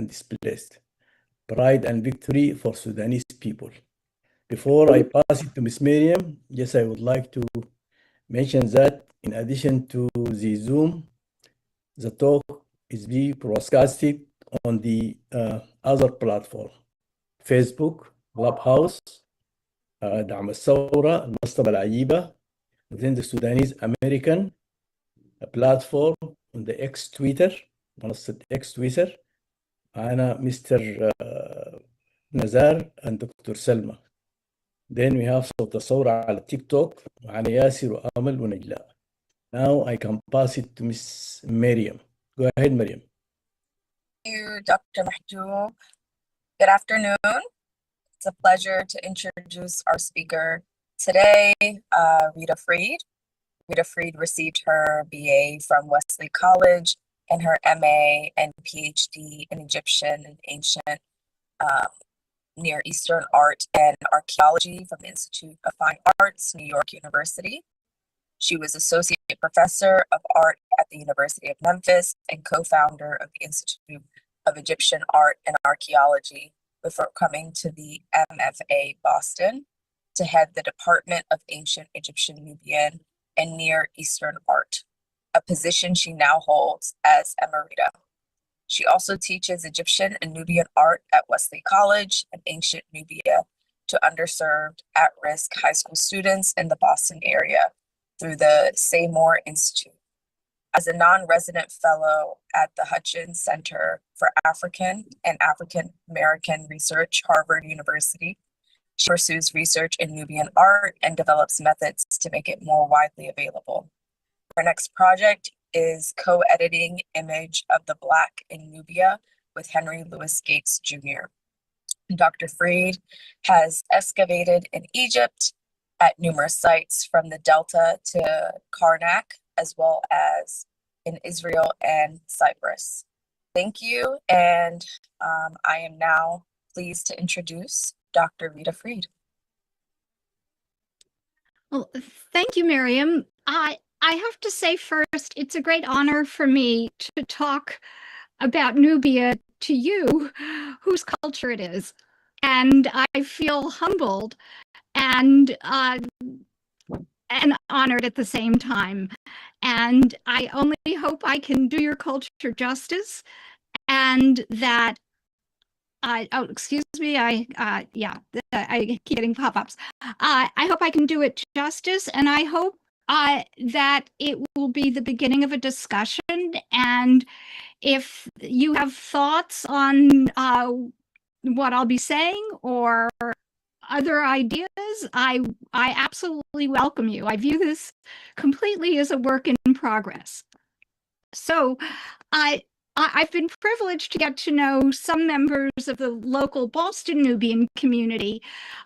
and displaced. Pride and victory for Sudanese people. Before I pass it to Ms. Miriam, yes, I would like to mention that in addition to the Zoom, the talk is being broadcasted on the other platform, Facebook, Clubhouse, دعم الثورة, المصطبة العجيبة, within the Sudanese American platform on the X Twitter, منصة X Twitter. أنا مستر نزار and دكتور سلمى. Then we have صوت الثورة على تيك توك معنا ياسر وآمل ونجلاء. Now I can pass it to Miss Miriam. Go ahead, Miriam. Thank you, Dr. Mahjoub. Good afternoon. It's a pleasure to introduce our speaker today, Rita Freed. Rita Freed received her BA from Wesley College and her MA and PhD in Egyptian and Ancient Near Eastern Art and Archaeology from the Institute of Fine Arts, New York University. She was Associate Professor of Art at the University of Memphis and co-founder of the Institute of Egyptian Art and Archaeology before coming to the MFA Boston to head the Department of Ancient Egyptian, Nubian, and Near Eastern Art, a position she now holds as Emerita. She also teaches Egyptian and Nubian art at Wesley College and Ancient Nubia to underserved, at-risk high school students in the Boston area through the Seymour Institute. As a non-resident fellow at the Hutchins Center for African and African American Research, Harvard University, she pursues research in Nubian art and develops methods to make it more widely available. Her next project is co-editing Image of the Black in Nubia with Henry Louis Gates Jr. Dr. Freed has excavated in Egypt at numerous sites from the Delta to Karnak, as well as in Israel and Cyprus. Thank you, and I am now pleased to introduce Dr. Rita Freed. Well, thank you, Miriam. I have to say first, it's a great honor for me to talk about Nubia to you, whose culture it is. And I feel humbled and honored at the same time. And I only hope I can do your culture justice, and that oh, excuse me, I keep getting pop-ups. I hope I can do it justice, and I hope that it will be the beginning of a discussion. And if you have thoughts on what I'll be saying or other ideas, I absolutely welcome you. I view this completely as a work in progress. So I've been privileged to get to know some members of the local Boston Nubian community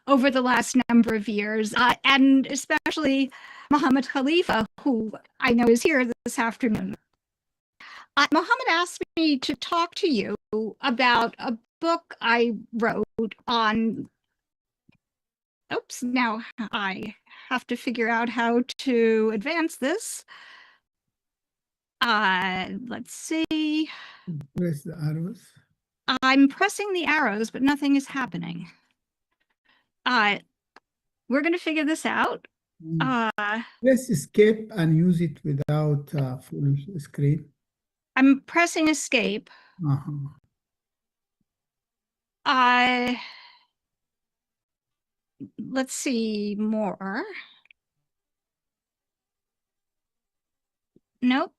over the last number of years, and especially Mohammed Khalifa, who I know is here this afternoon. Mohammed asked me to talk to you about a book I wrote on. Oops, now I have to figure out how to advance this. Let's see. Press the arrows. I'm pressing the arrows, but nothing is happening. We're going to figure this out. Press escape and use it without full screen. I'm pressing escape. Let's see more. Nope.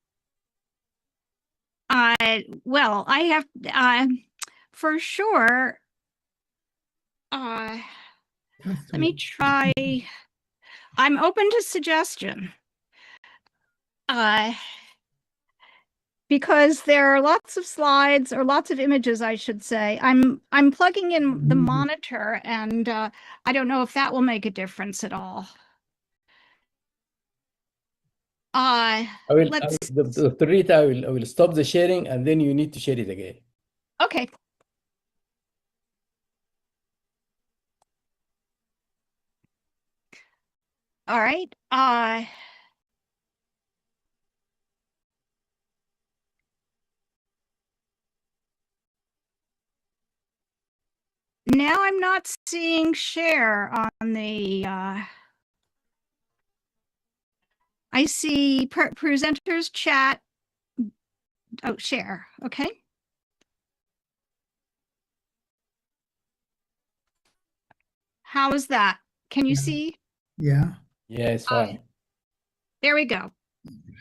Well, I have for sure. Let me try. I'm open to suggestion. Because there are lots of slides, or lots of images, I should say. I'm plugging in the monitor, and I don't know if that will make a difference at all. Dr. Rita, I will stop the sharing, and then you need to share it again. Okay. All right. now I'm not seeing share on the, I see presenters chat. Oh, share, okay. How is that? Can you see? Yeah. Yeah, it's fine. There we go.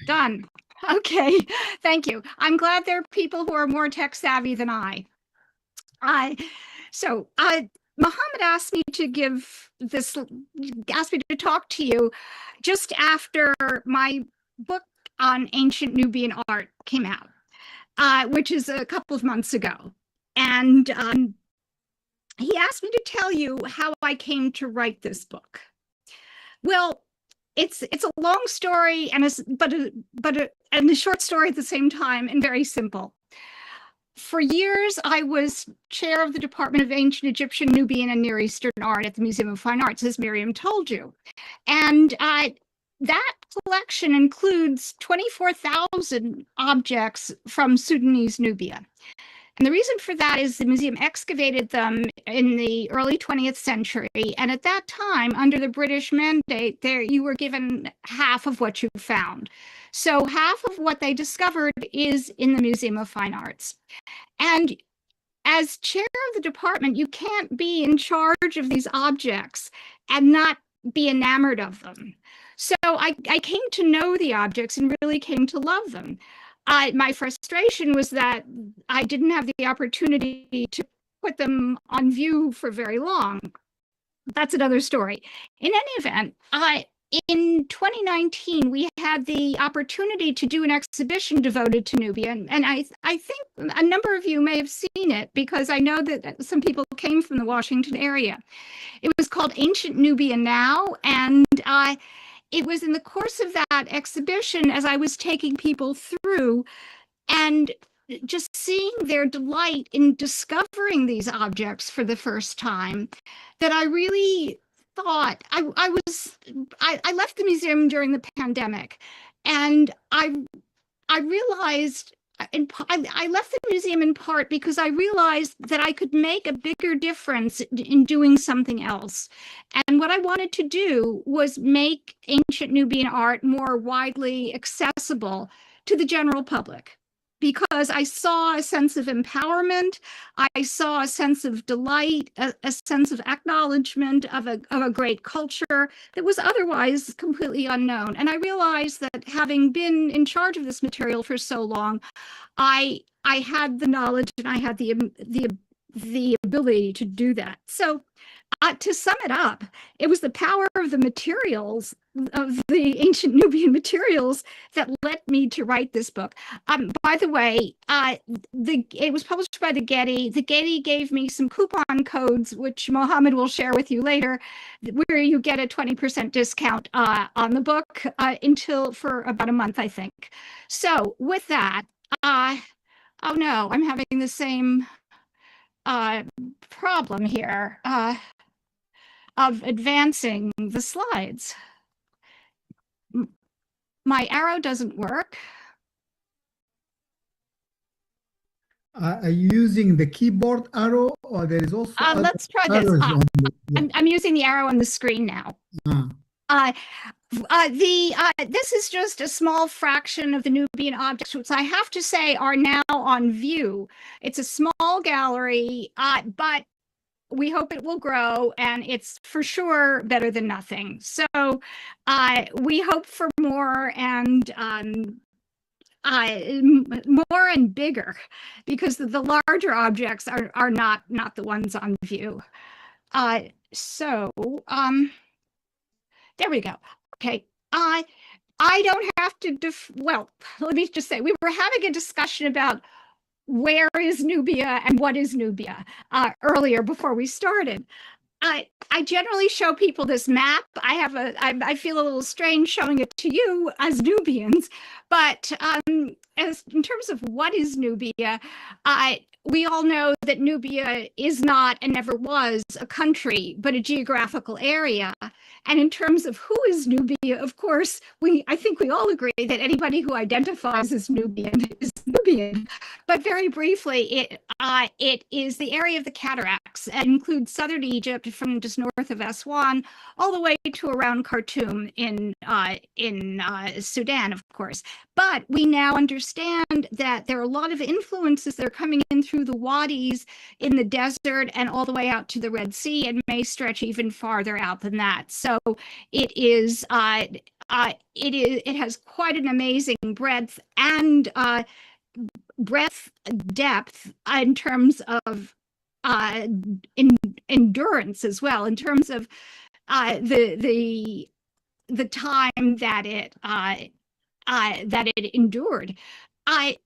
Done. Okay, thank you. I'm glad there are people who are more tech savvy than I. Mohammed asked me to talk to you just after my book on ancient Nubian art came out, which is a couple of months ago. And he asked me to tell you how I came to write this book. Well, it's a long story and a short story at the same time, and very simple. For years, I was chair of the Department of Ancient Egyptian, Nubian, and Near Eastern Art at the Museum of Fine Arts, as Miriam told you. And that collection includes 24,000 objects from Sudanese Nubia. And the reason for that is the museum excavated them in the early 20th century. And at that time, under the British mandate, you were given half of what you found. So half of what they discovered is in the Museum of Fine Arts. And as chair of the department, you can't be in charge of these objects and not be enamored of them. So I came to know the objects and really came to love them. My frustration was that I didn't have the opportunity to put them on view for very long. That's another story. In any event, in 2019, we had the opportunity to do an exhibition devoted to Nubia. And I think a number of you may have seen it because I know that some people came from the Washington area. It was called Ancient Nubia Now. And it was in the course of that exhibition, as I was taking people through and just seeing their delight in discovering these objects for the first time, that I really thought I left the museum during the pandemic, and I realized I left the museum in part because I realized that I could make a bigger difference in doing something else. And what I wanted to do was make ancient Nubian art more widely accessible to the general public, because I saw a sense of empowerment, I saw a sense of delight, a sense of acknowledgement of a great culture that was otherwise completely unknown. And I realized that having been in charge of this material for so long, I had the knowledge and I had the ability to do that. So to sum it up, it was the power of the materials, of the ancient Nubian materials, that led me to write this book. By the way, it was published by the Getty. The Getty gave me some coupon codes, which Mohammed will share with you later, where you get a 20% discount on the book for about a month, I think. So with that, oh no, I'm having the same problem here of advancing the slides. My arrow doesn't work. Are you using the keyboard arrow, or there is also let's try this. I'm using the arrow on the screen now. This is just a small fraction of the Nubian objects, which I have to say are now on view. It's a small gallery, but we hope it will grow, and it's for sure better than nothing. So we hope for more and bigger, because the larger objects are not the ones on view. There we go. Okay. I don't have to, well, let me just say, we were having a discussion about where is Nubia and what is Nubia earlier before we started. I generally show people this map. I feel a little strange showing it to you as Nubians, but as in terms of what is Nubia, we all know that Nubia is not and never was a country, but a geographical area. And in terms of who is Nubia, of course, I think we all agree that anybody who identifies as Nubian is Nubian. But very briefly, it is the area of the cataracts. cataracts and include southern Egypt from just north of Aswan all the way to around Khartoum in Sudan, of course. But we now understand that there are a lot of influences that are coming in through the wadis in the desert and all the way out to the Red Sea, and may stretch even farther out than that. So it has quite an amazing breadth and depth in terms of endurance as well, in terms of the time that it endured. I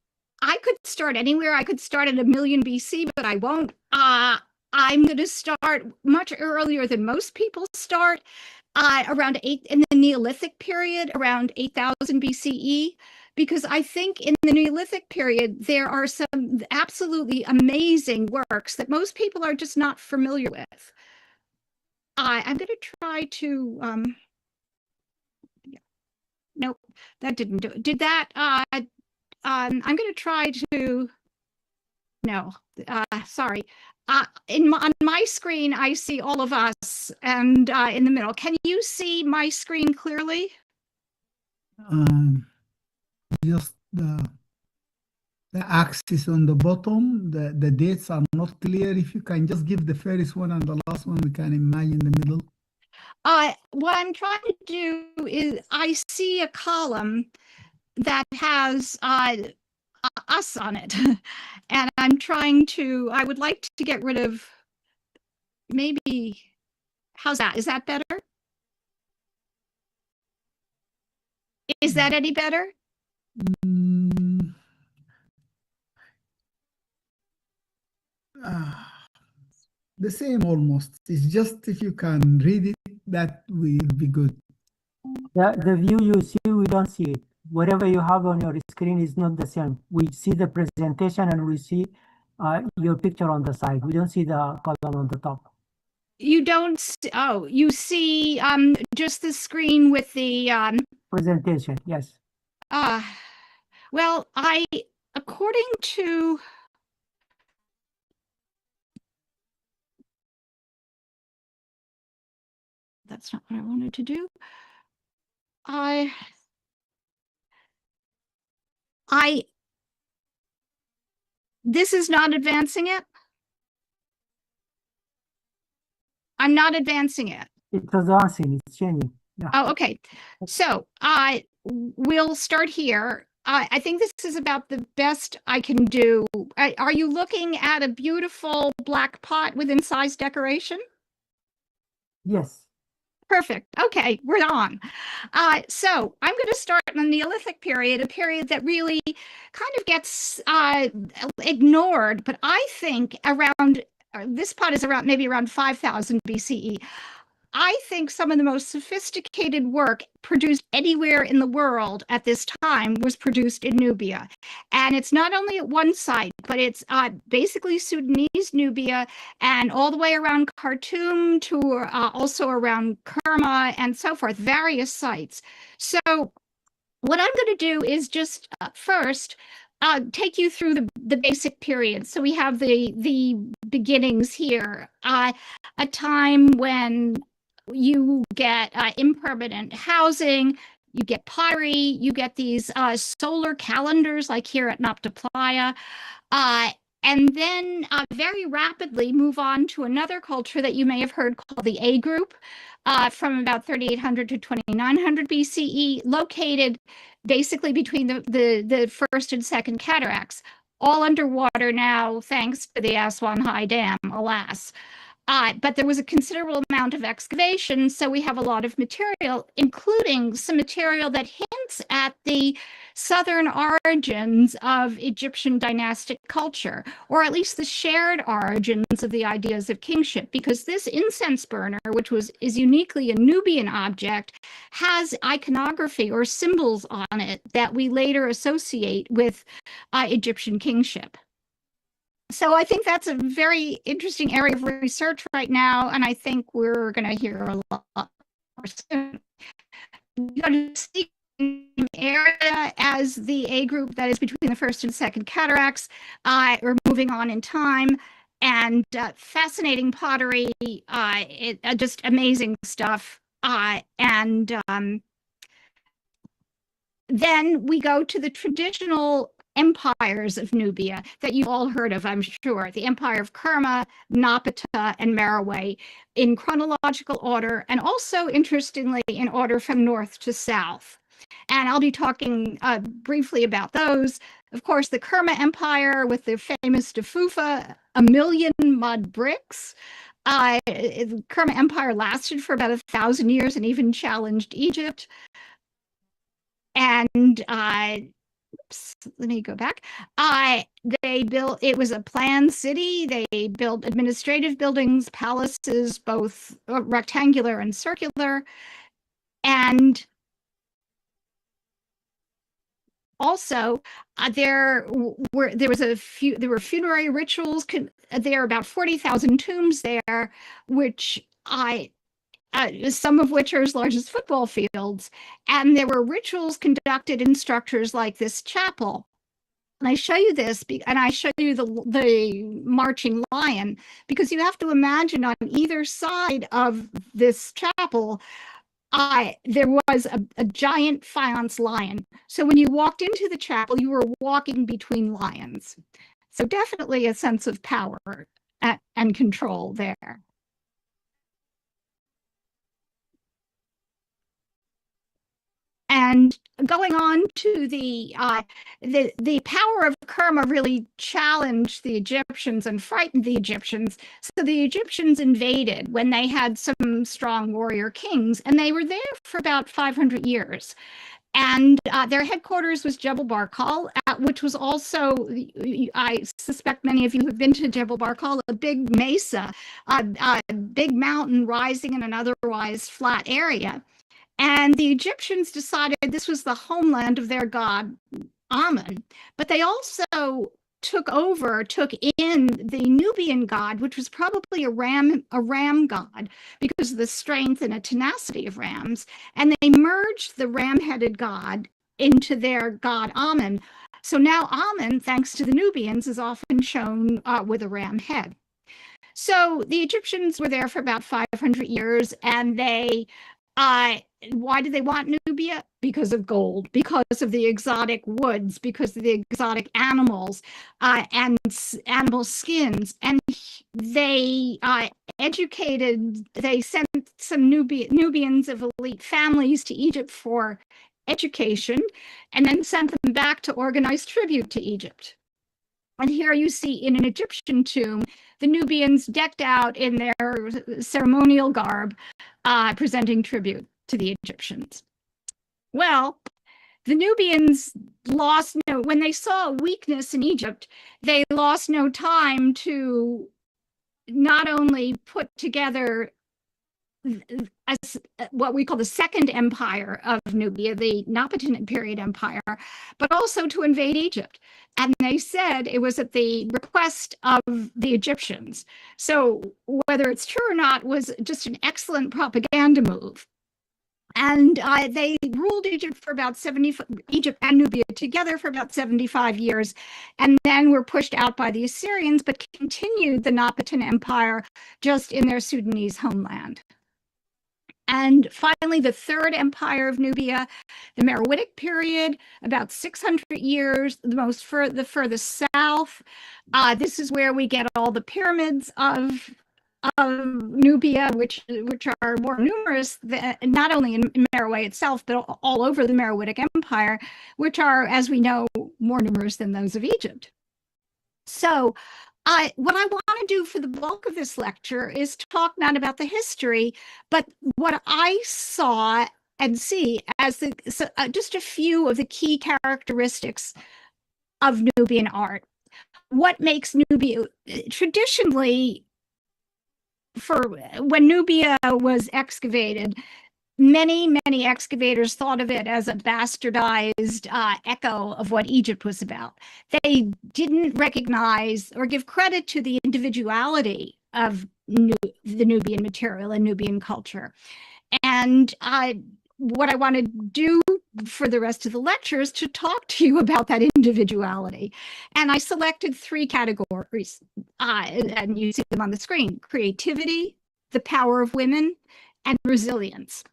could start anywhere. I could start at 1,000,000 BC, but I won't. I'm going to start much earlier than most people start, in the Neolithic period, around 8,000 BCE, because I think in the Neolithic period, there are some absolutely amazing works that most people are just not familiar with. I'm going to try to, nope, that didn't do it. Did that, I'm going to try to, no, sorry. On my screen, I see all of us, and in the middle. Can you see my screen clearly? Just the axis on the bottom, the dates are not clear. If you can just give the first one and the last one, we can imagine the middle. What I'm trying to do is I see a column that has us on it. And I'm trying to, I would like to get rid of maybe, how's that? Is that better? Is that any better? The same almost. It's just if you can read it, that will be good. The view you see, we don't see it. Whatever you have on your screen is not the same. We see the presentation and we see your picture on the side. We don't see the column on the top. You don't, oh, you see just the screen with the presentation, yes. Well, according to, that's not what I wanted to do. This is not advancing it. I'm not advancing it. It's advancing, it's changing. Yeah. Oh, okay. So we'll start here. I think this is about the best I can do. Are you looking at a beautiful black pot with incised decoration? Yes. Perfect. Okay, we're on. So I'm going to start in the Neolithic period, a period that really kind of gets ignored, but I think around, this pot is around maybe around 5,000 BCE. I think some of the most sophisticated work produced anywhere in the world at this time was produced in Nubia. And it's not only at one site, but it's basically Sudanese Nubia and all the way around Khartoum to also around Kerma and so forth, various sites. So what I'm going to do is just first take you through the basic period. So we have the beginnings here, a time when you get impermanent housing, you get pottery, you get these solar calendars like here at Nabta Playa, and then very rapidly move on to another culture that you may have heard called the A group from about 3,800 to 2,900 BCE, located basically between the first and second cataracts, all underwater now thanks to the Aswan High Dam, alas. But there was a considerable amount of excavation, so we have a lot of material, including some material that hints at the southern origins of Egyptian dynastic culture, or at least the shared origins of the ideas of kingship, because this incense burner, which is uniquely a Nubian object, has iconography or symbols on it that we later associate with Egyptian kingship. So I think that's a very interesting area of research right now, and I think we're going to hear a lot more soon. You're going to see the area as the A group that is between the first and second cataracts. We're moving on in time. and fascinating pottery, just amazing stuff. And then we go to the traditional empires of Nubia that you've all heard of, I'm sure. The Empire of Kerma, Napata, and Merowe in chronological order, and also, interestingly, in order from north to south. And I'll be talking briefly about those. Of course, the Kerma Empire with the famous Defufa, 1,000,000 mud bricks. The Kerma Empire lasted for about 1,000 years and even challenged Egypt. And oops, let me go back. They built, it was a planned city. They built administrative buildings, palaces, both rectangular and circular. And also, there were funerary rituals. There are about 40,000 tombs there, which some of which are as large as football fields. And there were rituals conducted in structures like this chapel. And I show you this, and I show you the marching lion, because you have to imagine on either side of this chapel, there was a giant faience lion. So when you walked into the chapel, you were walking between lions. So definitely a sense of power and control there. And going on to the power of Kerma really challenged the Egyptians and frightened the Egyptians. So the Egyptians invaded when they had some strong warrior kings, and they were there for about 500 years. And their headquarters was Jebel Barkal, which was also, I suspect many of you have been to Jebel Barkal, a big mesa, a big mountain rising in an otherwise flat area. And the Egyptians decided this was the homeland of their god, Amun. But they also took in the Nubian god, which was probably a ram god because of the strength and a tenacity of rams. And they merged the ram-headed god into their god Amun. So now Amun, thanks to the Nubians, is often shown with a ram head. So the Egyptians were there for about 500 years, and they why did they want Nubia? Because of gold, because of the exotic woods, because of the exotic animals and animal skins. And they sent some Nubians of elite families to Egypt for education, and then sent them back to organize tribute to Egypt. And here you see in an Egyptian tomb, the Nubians decked out in their ceremonial garb, presenting tribute to the Egyptians. Well, the Nubians when they saw a weakness in Egypt, they lost no time to not only put together what we call the Second Empire of Nubia, the Napatan period empire, but also to invade Egypt. And they said it was at the request of the Egyptians. So whether it's true or not was just an excellent propaganda move. And they ruled Egypt and Nubia together for about 75 years, and then were pushed out by the Assyrians, but continued the Napatan Empire just in their Sudanese homeland. And finally, the Third Empire of Nubia, the Meroitic period, about 600 years, the furthest south. This is where we get all the pyramids of Nubia, which are more numerous not only in Meroe itself, but all over the Meroitic Empire, which are, as we know, more numerous than those of Egypt. So what I want to do for the bulk of this lecture is talk not about the history, but what I saw and see as just a few of the key characteristics of Nubian art. What makes Nubia traditionally, when Nubia was excavated, many excavators thought of it as a bastardized echo of what Egypt was about. They didn't recognize or give credit to the individuality of the Nubian material and Nubian culture. And what I want to do for the rest of the lecture is to talk to you about that individuality. And I selected 3 categories, and you see them on the screen: creativity, the power of women, and resilience.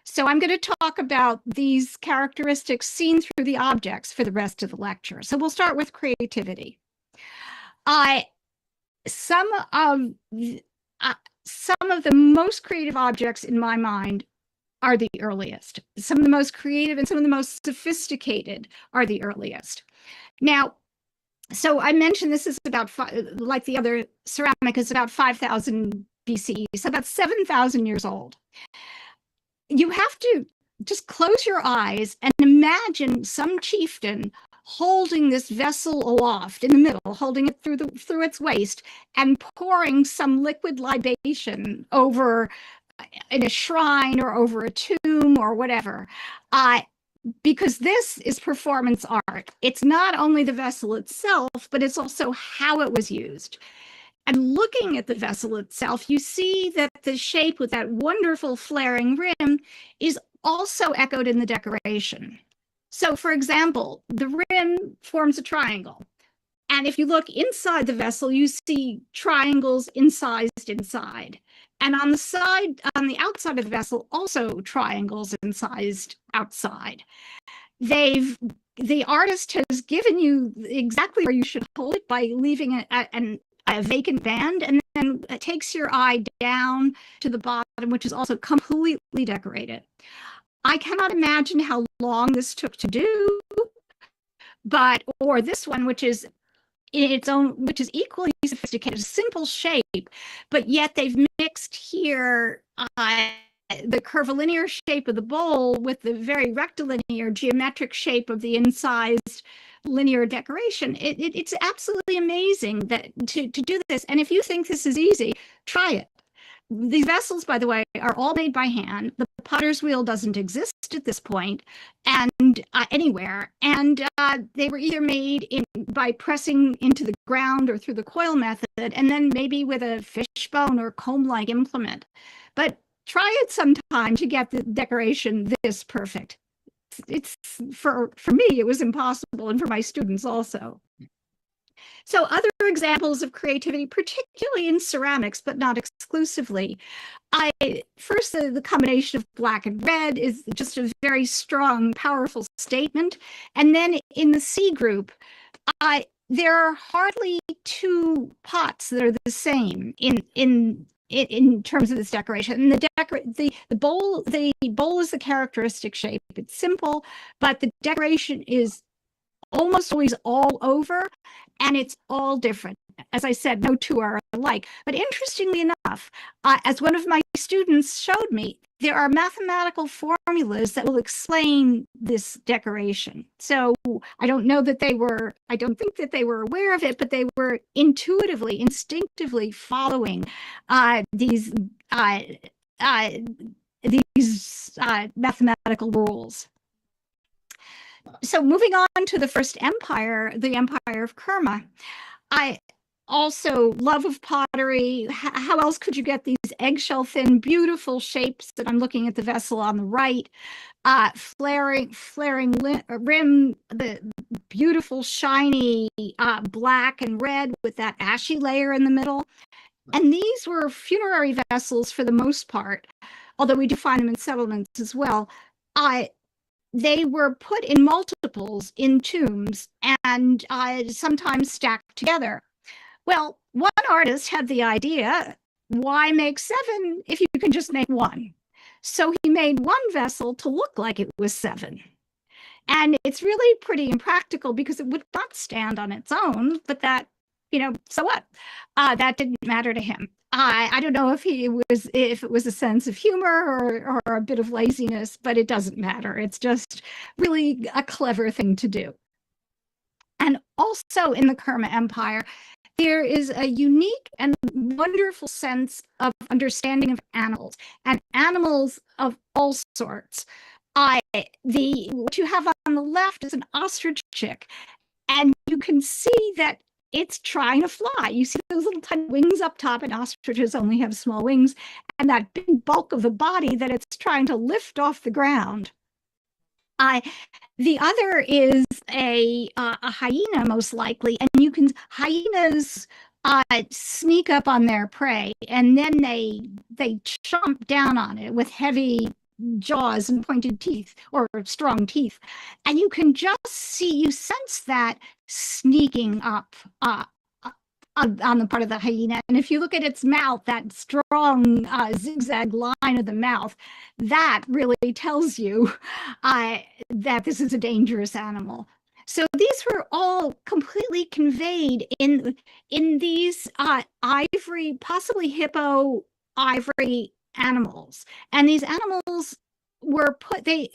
So I'm going to talk about these characteristics seen through the objects for the rest of the lecture. So we'll start with creativity. Some of the most creative objects in my mind are the earliest. Some of the most creative and some of the most sophisticated are the earliest. Now, so I mentioned this is about, like the other ceramic, is about 5,000 BCE, so about 7,000 years old. You have to just close your eyes and imagine some chieftain holding this vessel aloft in the middle, holding it through its waist, and pouring some liquid libation over in a shrine or over a tomb or whatever, because this is performance art. It's not only the vessel itself, but it's also how it was used. And looking at the vessel itself, you see that the shape with that wonderful flaring rim is also echoed in the decoration. So, for example, the rim forms a triangle. And if you look inside the vessel, you see triangles incised inside. And on the outside of the vessel, also triangles incised outside. The artist has given you exactly where you should hold it by leaving a vacant band, and then it takes your eye down to the bottom, which is also completely decorated. I cannot imagine how long this took to do, or this one, which is in its own, which is equally sophisticated, simple shape, but yet they've mixed here the curvilinear shape of the bowl with the very rectilinear geometric shape of the incised linear decoration. It's absolutely amazing that to do this. And if you think this is easy, try it. These vessels, by the way, are all made by hand. The potter's wheel doesn't exist at this point, and anywhere. And they were either made by pressing into the ground or through the coil method, and then maybe with a fishbone or comb-like implement. But try it sometime to get the decoration this perfect. It's for me, it was impossible, and for my students also. So other examples of creativity, particularly in ceramics, but not exclusively. First, the combination of black and red is just a very strong, powerful statement. And then in the C group, there are hardly 2 pots that are the same in terms of this decoration. And the bowl is the characteristic shape. It's simple, but the decoration is almost always all over, and it's all different. As I said, no 2 are alike. But interestingly enough, as one of my students showed me, there are mathematical formulas that will explain this decoration. So I don't think that they were aware of it, but they were intuitively, instinctively following these mathematical rules. So moving on to the first empire, the Empire of Kerma. I also love of pottery. How else could you get these eggshell thin, beautiful shapes that I'm looking at the vessel on the right, flaring rim, the beautiful shiny black and red with that ashy layer in the middle. And these were funerary vessels for the most part, although we do find them in settlements as well. They were put in multiples in tombs and sometimes stacked together. Well, one artist had the idea, why make 7 if you can just make 1? So he made one vessel to look like it was 7. And it's really pretty impractical because it would not stand on its own, but that, so what? That didn't matter to him. I don't know if it was a sense of humor or a bit of laziness, but it doesn't matter. It's just really a clever thing to do. And also in the Kerma Empire, there is a unique and wonderful sense of understanding of animals, and animals of all sorts. What you have on the left is an ostrich chick, and you can see that it's trying to fly. You see those little tiny wings up top, and ostriches only have small wings, and that big bulk of the body that it's trying to lift off the ground. The other is a hyena, most likely, and hyenas sneak up on their prey, and then they chomp down on it with heavy jaws and pointed teeth, or strong teeth, and you can just sense that sneaking up on the part of the hyena. And if you look at its mouth, that strong zigzag line of the mouth, that really tells you that this is a dangerous animal. So these were all completely conveyed in these ivory, possibly hippo ivory animals. And these animals were they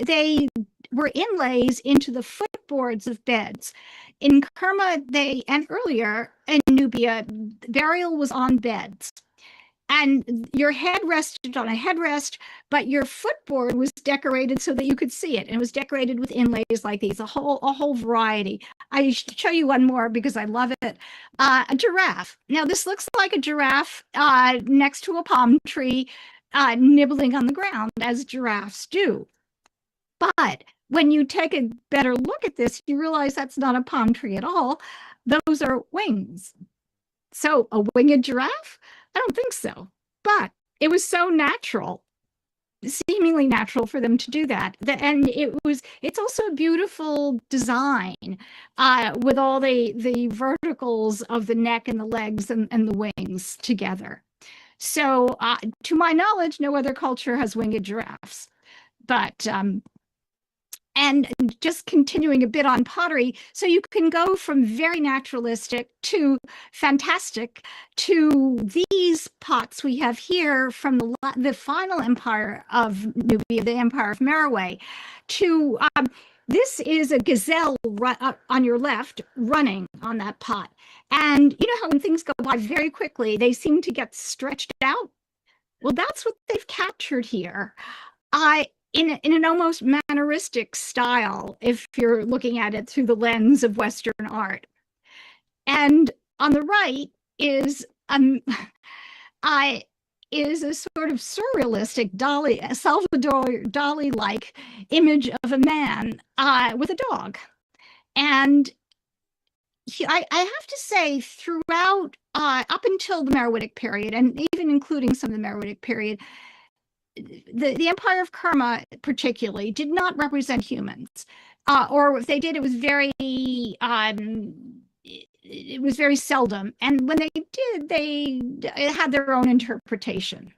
were inlays into the footboards of beds. In Kerma, and earlier in Nubia, burial was on beds. And your head rested on a headrest, but your footboard was decorated so that you could see it. And it was decorated with inlays like these, a whole variety. I should show you one more because I love it. A giraffe. Now, this looks like a giraffe next to a palm tree, nibbling on the ground, as giraffes do. But when you take a better look at this, you realize that's not a palm tree at all. Those are wings. So a winged giraffe? I don't think so. But it was so natural, seemingly natural for them to do that. And it's also a beautiful design with all the verticals of the neck and the legs and the wings together. So to my knowledge, no other culture has winged giraffes. But and just continuing a bit on pottery, so you can go from very naturalistic to fantastic to these pots we have here from the final empire of Nubia, the Empire of Merowe, to this is a gazelle on your left running on that pot. And you know how when things go by very quickly, they seem to get stretched out? Well, that's what they've captured here. In an almost manneristic style, if you're looking at it through the lens of Western art. And on the right is a sort of surrealistic Salvador Dali-like image of a man with a dog. And I have to say, throughout, up until the Meroitic period, and even including some of the Meroitic period, the Empire of Kerma particularly did not represent humans, or if they did, it was very seldom. And when they did, they had their own interpretation,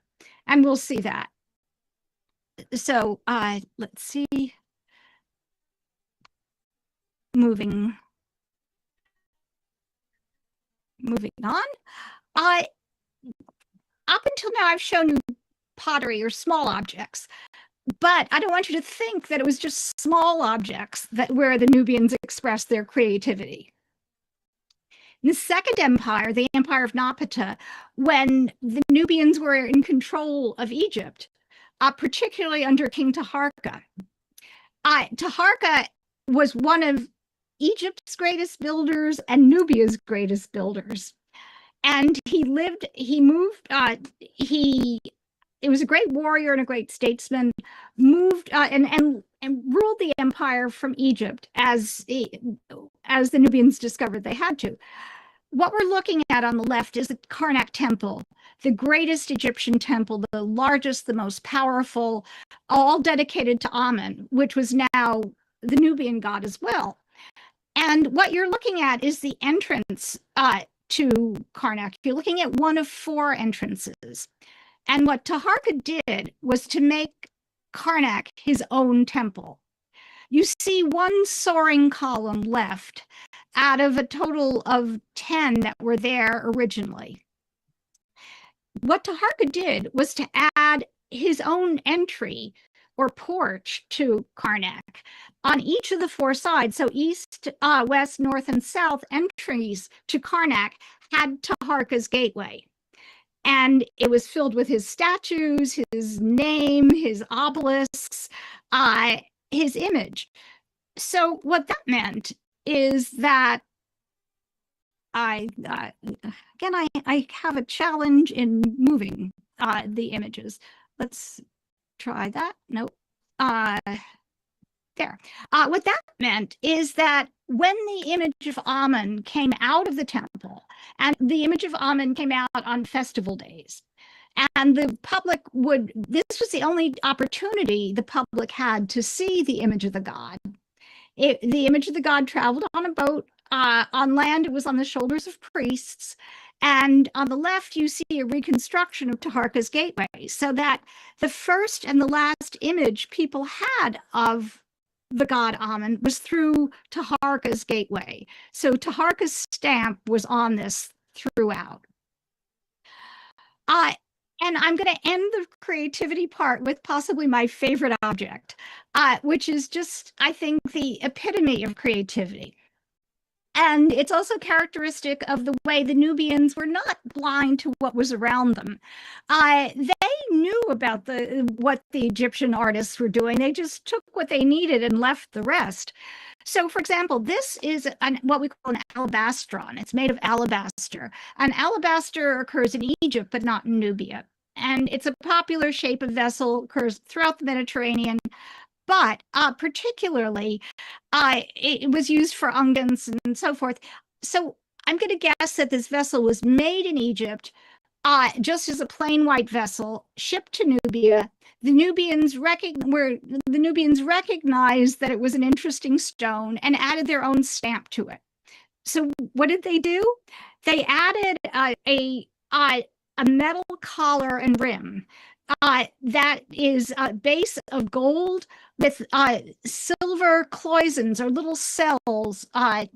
and we'll see that. So let's see. Moving on. Up until now, I've shown you pottery or small objects, but I don't want you to think that it was just small objects where the Nubians expressed their creativity. In the Second Empire, the Empire of Napata, when the Nubians were in control of Egypt, particularly under King Taharqa. Taharqa was one of Egypt's greatest builders and Nubia's greatest builders. And he was a great warrior and a great statesman, moved and ruled the empire from Egypt as the Nubians discovered they had to. What we're looking at on the left is the Karnak temple, the greatest Egyptian temple, the largest, the most powerful, all dedicated to Amun, which was now the Nubian god as well. And what you're looking at is the entrance to Karnak. You're looking at one of 4 entrances. And what Taharqa did was to make Karnak his own temple. You see one soaring column left out of a total of 10 that were there originally. What Taharqa did was to add his own entry or porch to Karnak on each of the 4 sides. So east, west, north, and south entries to Karnak had Taharqa's gateway. And it was filled with his statues, his name, his obelisks, his image. So what that meant is that again, I have a challenge in moving the images. Let's try that. Nope. There. What that meant is that when the image of Amun came out of the temple, and the image of Amun came out on festival days, and the public this was the only opportunity the public had to see the image of the god. The image of the god traveled on a boat. On land, it was on the shoulders of priests. And on the left, you see a reconstruction of Taharka's gateway, so that the first and the last image people had of the god Amun was through Taharka's gateway. So Taharka's stamp was on this throughout. And I'm going to end the creativity part with possibly my favorite object, which is just, I think, the epitome of creativity. And it's also characteristic of the way the Nubians were not blind to what was around them. They knew about what the Egyptian artists were doing. They just took what they needed and left the rest. So, for example, this is what we call an alabastron. It's made of alabaster. And alabaster occurs in Egypt, but not in Nubia. And it's a popular shape of vessel, occurs throughout the Mediterranean. But particularly, it was used for unguents and so forth. So I'm going to guess that this vessel was made in Egypt, just as a plain white vessel, shipped to Nubia. The Nubians recognized that it was an interesting stone and added their own stamp to it. So what did they do? They added a metal collar and rim. That is a base of gold with silver cloisons or little cells. Let's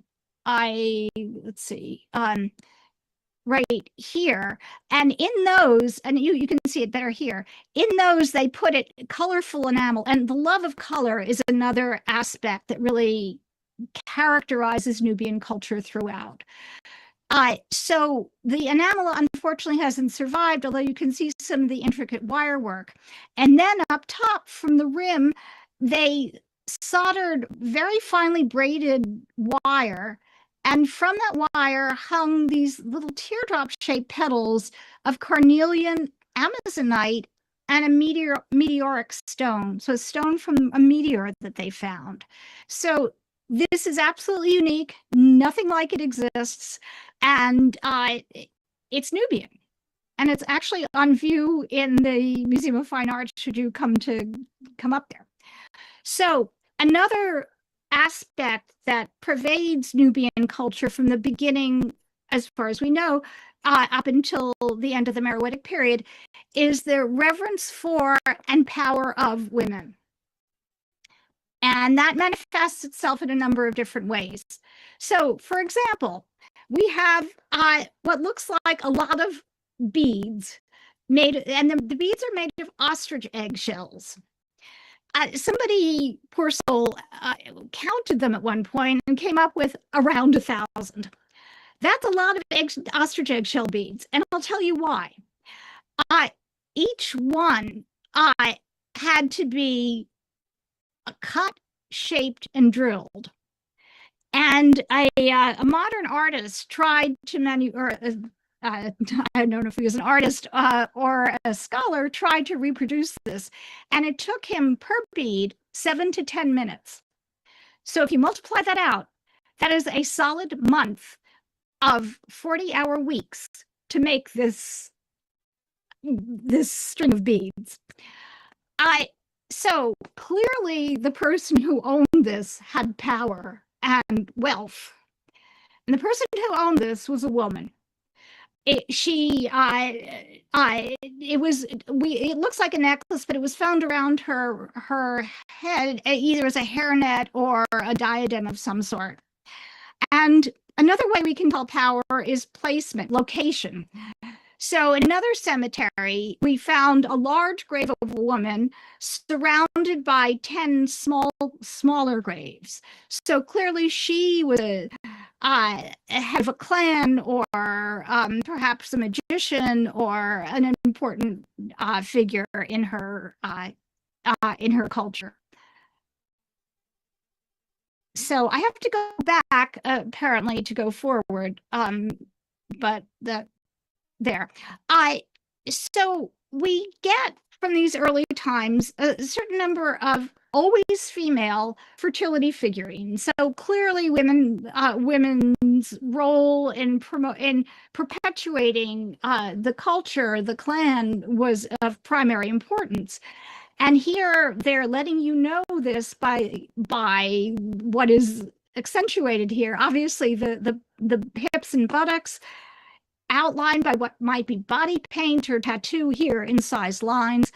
see, right here. And in those, and you can see it better here, in those they put it colorful enamel. And the love of color is another aspect that really characterizes Nubian culture throughout. So the enamel unfortunately hasn't survived, although you can see some of the intricate wire work. And then up top from the rim, they soldered very finely braided wire. And from that wire hung these little teardrop-shaped petals of carnelian, amazonite, and a meteoric stone. So a stone from a meteor that they found. So this is absolutely unique. Nothing like it exists. And it's Nubian. And it's actually on view in the Museum of Fine Arts should you come up there. So another aspect that pervades Nubian culture from the beginning, as far as we know, up until the end of the Meroitic period, is the reverence for and power of women. And that manifests itself in a number of different ways. So, for example, we have what looks like a lot of beads made, and the beads are made of ostrich eggshells. Somebody, poor soul, counted them at one point and came up with around 1,000. That's a lot of ostrich eggshell beads, and I'll tell you why. Each one had to be cut, shaped, and drilled. And a modern artist tried to I don't know if he was an artist or a scholar, tried to reproduce this. And it took him per bead 7 to 10 minutes. So if you multiply that out, that is a solid month of 40-hour weeks to make this string of beads. So clearly the person who owned this had power and wealth. And the person who owned this was a woman. It looks like a necklace, but it was found around her head, either as a hairnet or a diadem of some sort. And another way we can tell power is placement, location. So in another cemetery, we found a large grave of a woman surrounded by 10 smaller graves. So clearly she was head of a clan, or perhaps a magician, or an important figure in her culture. So I have to go back apparently to go forward, but there. So we get from these early times a certain number of always female fertility figurines. So clearly women's role in perpetuating the culture, the clan, was of primary importance. And here they're letting you know this by what is accentuated here. Obviously the hips and buttocks, outlined by what might be body paint or tattoo here, incised lines.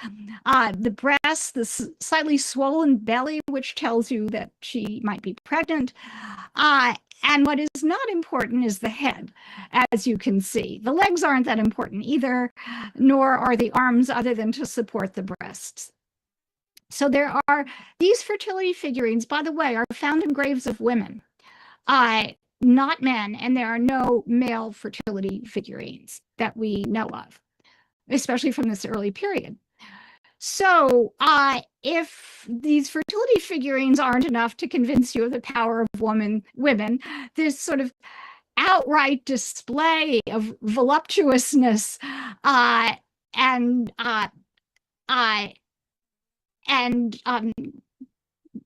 The breasts, the slightly swollen belly, which tells you that she might be pregnant. And what is not important is the head, as you can see. The legs aren't that important either, nor are the arms, other than to support the breasts. So there are these fertility figurines, by the way, are found in graves of women. Not men, and there are no male fertility figurines that we know of, especially from this early period. So if these fertility figurines aren't enough to convince you of the power of women, this sort of outright display of voluptuousness and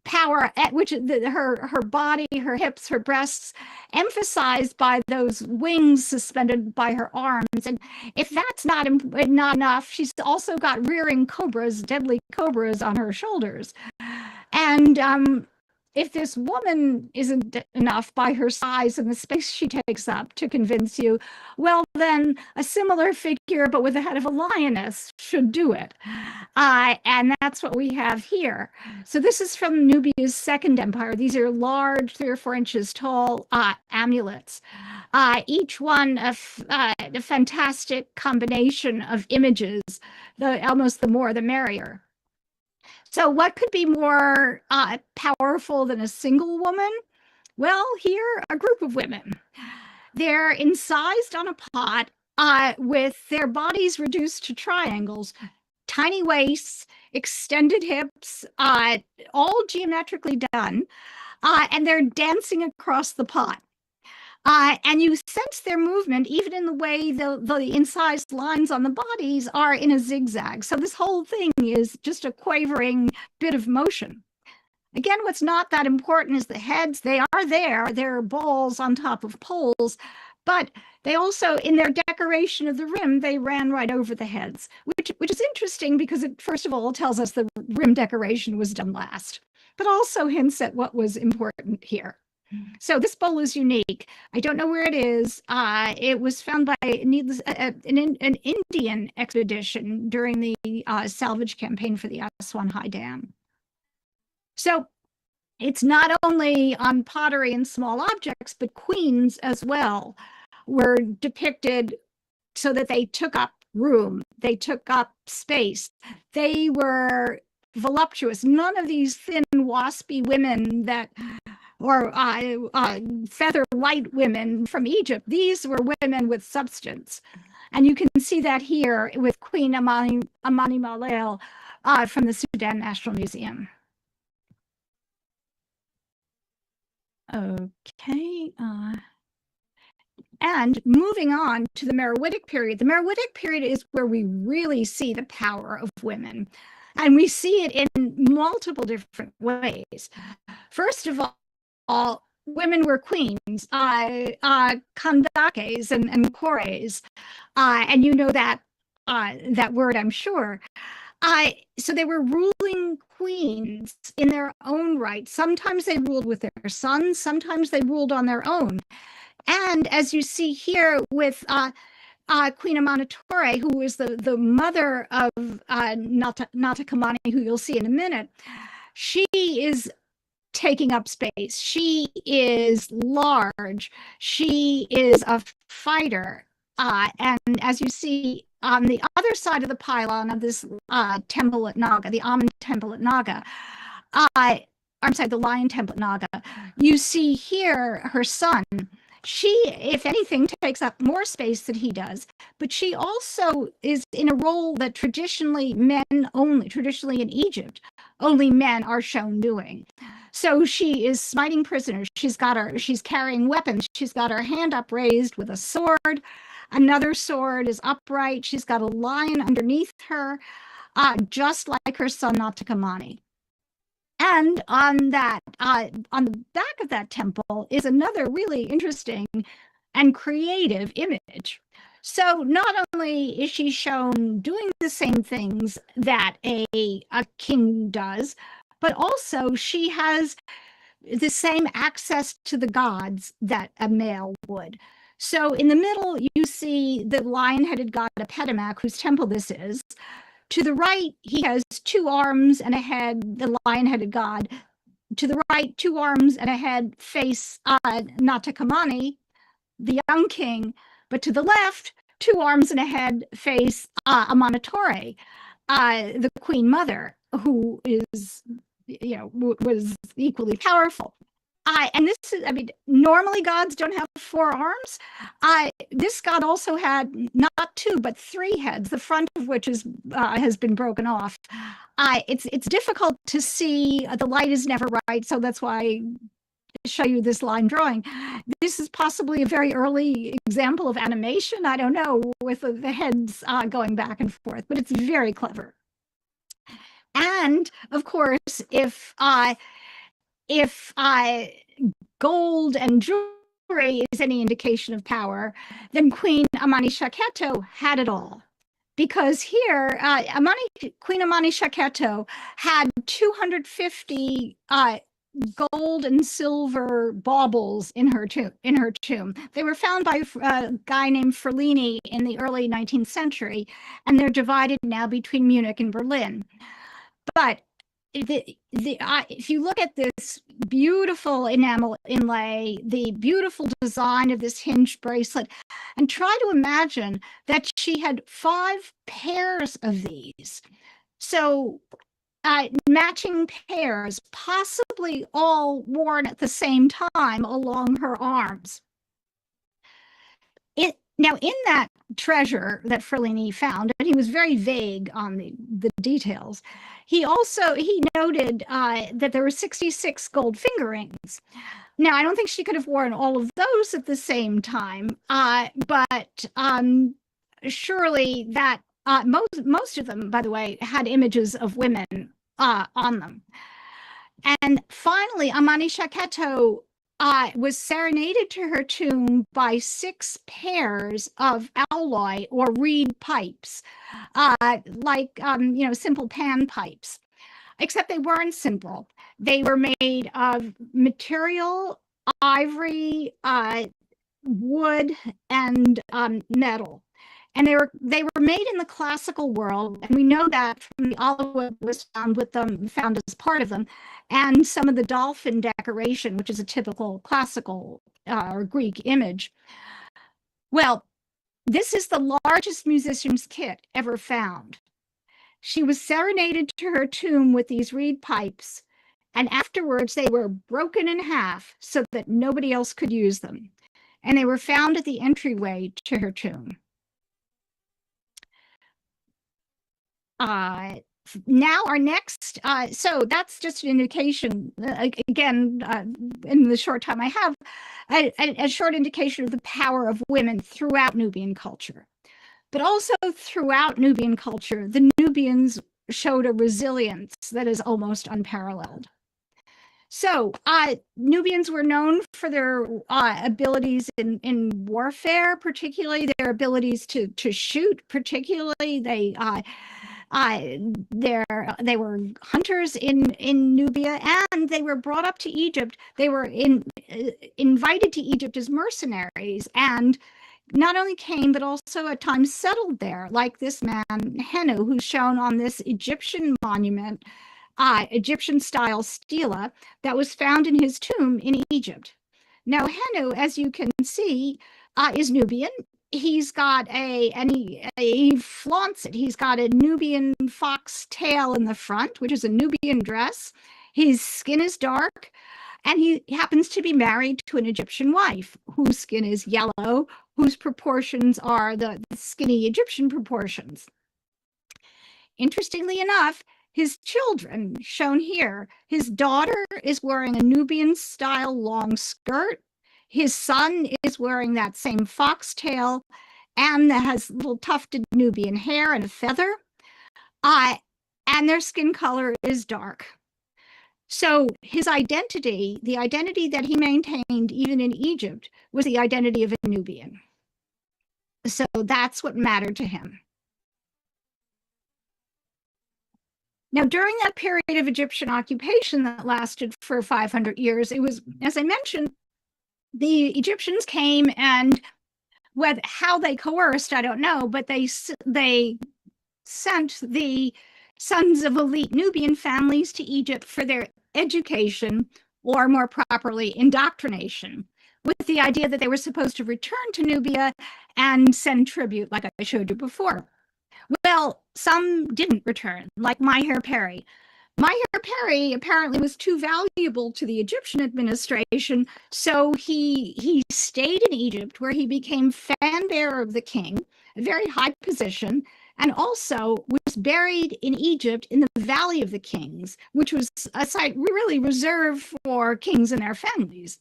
power, at which her body, her hips, her breasts, emphasized by those wings suspended by her arms. And if that's not enough, she's also got rearing cobras, deadly cobras, on her shoulders. And if this woman isn't enough by her size and the space she takes up to convince you, well, then a similar figure, but with the head of a lioness, should do it. And that's what we have here. So this is from Nubia's Second Empire. These are large, 3 or 4 inches tall amulets. Each one a fantastic combination of images. Almost the more, the merrier. So what could be more powerful than a single woman? Well, here, a group of women. They're incised on a pot with their bodies reduced to triangles, tiny waists, extended hips, all geometrically done, and they're dancing across the pot. And you sense their movement even in the way the incised lines on the bodies are in a zigzag. So this whole thing is just a quavering bit of motion. Again, what's not that important is the heads. They are there. They're balls on top of poles. But they also, in their decoration of the rim, they ran right over the heads, which is interesting because it, first of all, tells us the rim decoration was done last, but also hints at what was important here. So this bowl is unique. I don't know where it is. It was found by an Indian expedition during the salvage campaign for the Aswan High Dam. So it's not only on pottery and small objects, but queens as well were depicted so that they took up room, they took up space, they were voluptuous. None of these thin, waspy women or feather light women from Egypt. These were women with substance. And you can see that here with Queen Amani Malel from the Sudan National Museum. Okay. And moving on to the Meroitic period. The Meroitic period is where we really see the power of women. And we see it in multiple different ways. First of all, women were queens, kandakes and kores, and you know that word, I'm sure. So they were ruling queens in their own right. Sometimes they ruled with their sons, sometimes they ruled on their own. And as you see here with Queen Amanitore, who was the mother of Natakamani, who you'll see in a minute, she is taking up space. She is large. She is a fighter. And as you see on the other side of the pylon of this temple at Naga, the Amun temple at Naga, I'm sorry, the Lion temple at Naga, you see here her son. She, if anything, takes up more space than he does, but she also is in a role that traditionally in Egypt, only men are shown doing. So she is smiting prisoners. She's carrying weapons. She's got her hand upraised with a sword. Another sword is upright. She's got a lion underneath her, just like her son Natakamani. And on the back of that temple is another really interesting and creative image. So not only is she shown doing the same things that a king does, but also she has the same access to the gods that a male would. So in the middle, you see the lion-headed god Epetamak, whose temple this is. To the right, he has 2 arms and a head, the lion-headed god. To the right, 2 arms and a head face Natakamani, the young king. But to the left, 2 arms and a head face Amanatore, the queen mother, who is, was equally powerful. And this is, normally gods don't have 4 arms. This god also had not 2, but 3 heads, the front of which has been broken off. It's difficult to see. The light is never right, so that's why I show you this line drawing. This is possibly a very early example of animation. I don't know, with the heads going back and forth, but it's very clever. And of course, if gold and jewelry is any indication of power, then Queen Amani Shaketo had it all. Because here, Queen Amani Shaketo had 250 gold and silver baubles in her tomb. They were found by a guy named Ferlini in the early 19th century, and they're divided now between Munich and Berlin. But if you look at this beautiful enamel inlay, the beautiful design of this hinged bracelet, and try to imagine that she had 5 pairs of these. So matching pairs, possibly all worn at the same time along her arms. Now, in that treasure that Ferlini found, and he was very vague on the details, he noted that there were 66 gold finger rings. Now, I don't think she could have worn all of those at the same time, but surely that most of them, by the way, had images of women on them. And finally, Amani Shaketo was serenaded to her tomb by 6 pairs of alloy or reed pipes, like simple pan pipes, except they weren't simple. They were made of material, ivory, wood, and metal. And they were made in the classical world, and we know that from the olive wood was found as part of them, and some of the dolphin decoration, which is a typical classical or Greek image. Well, this is the largest musician's kit ever found. She was serenaded to her tomb with these reed pipes, and afterwards they were broken in half so that nobody else could use them. And they were found at the entryway to her tomb. Now our next, so that's just an indication, again, in the short time I have, a short indication of the power of women throughout Nubian culture. But also throughout Nubian culture, the Nubians showed a resilience that is almost unparalleled. So Nubians were known for their abilities in warfare, particularly their abilities to shoot, particularly they were hunters in Nubia, and they were brought up to Egypt. They were invited to Egypt as mercenaries, and not only came, but also at times settled there, like this man, Henu, who's shown on this Egyptian monument, Egyptian-style stela that was found in his tomb in Egypt. Now, Henu, as you can see, is Nubian. He's got he flaunts it. He's got a Nubian fox tail in the front, which is a Nubian dress. His skin is dark, and he happens to be married to an Egyptian wife whose skin is yellow, whose proportions are the skinny Egyptian proportions. Interestingly enough, his children, shown here, his daughter is wearing a Nubian-style long skirt. His son is wearing that same foxtail and that has little tufted Nubian hair and a feather. And their skin color is dark. So his identity, the identity that he maintained even in Egypt, was the identity of a Nubian. So that's what mattered to him. Now, during that period of Egyptian occupation that lasted for 500 years, it was, as I mentioned, the Egyptians came, and how they coerced, I don't know, but they sent the sons of elite Nubian families to Egypt for their education, or more properly, indoctrination, with the idea that they were supposed to return to Nubia and send tribute, like I showed you before. Well, some didn't return, like Maher Perry. Maher Perry apparently was too valuable to the Egyptian administration, so he stayed in Egypt, where he became fan bearer of the king, a very high position, and also was buried in Egypt in the Valley of the Kings, which was a site really reserved for kings and their families,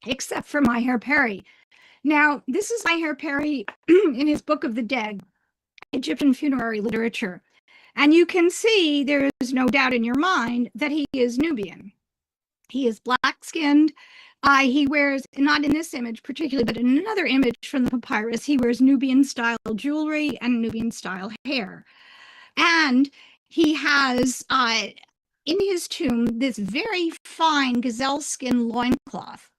except for Maher Perry. Now, this is Maher Perry in his Book of the Dead, Egyptian funerary literature. And you can see there is no doubt in your mind that he is Nubian. He is black-skinned. He wears, not in this image particularly, but in another image from the papyrus, he wears Nubian-style jewelry and Nubian-style hair. And he has, in his tomb, this very fine gazelle skin loincloth.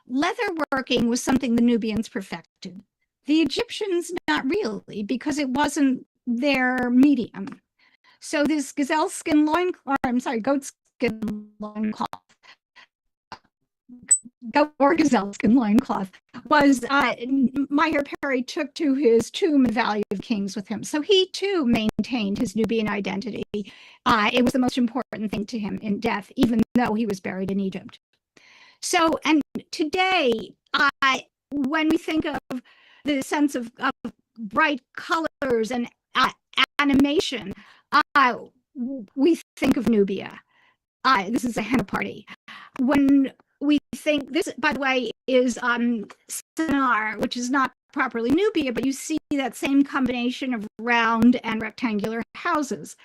Leather working was something the Nubians perfected. The Egyptians, not really, because it wasn't their medium. So this gazelle skin goat skin loincloth, goat or gazelle skin loincloth, was Maher Perry took to his tomb in the Valley of Kings with him. So he too maintained his Nubian identity. It was the most important thing to him in death, even though he was buried in Egypt. So, and today, when we think of the sense of bright colors and animation, we think of Nubia. This is a henna party. When we think, this, by the way, is Sennar, which is not properly Nubia, but you see that same combination of round and rectangular houses.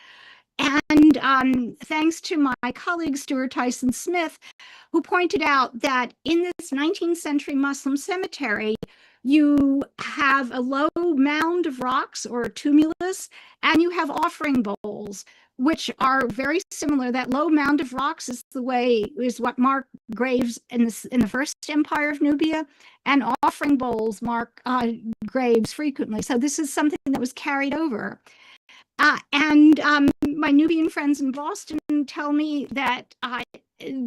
And thanks to my colleague, Stuart Tyson Smith, who pointed out that in this 19th century Muslim cemetery, you have a low mound of rocks or a tumulus, and you have offering bowls, which are very similar. That low mound of rocks is what mark graves in the First Empire of Nubia, and offering bowls mark graves frequently. So this is something that was carried over. And my Nubian friends in Boston tell me that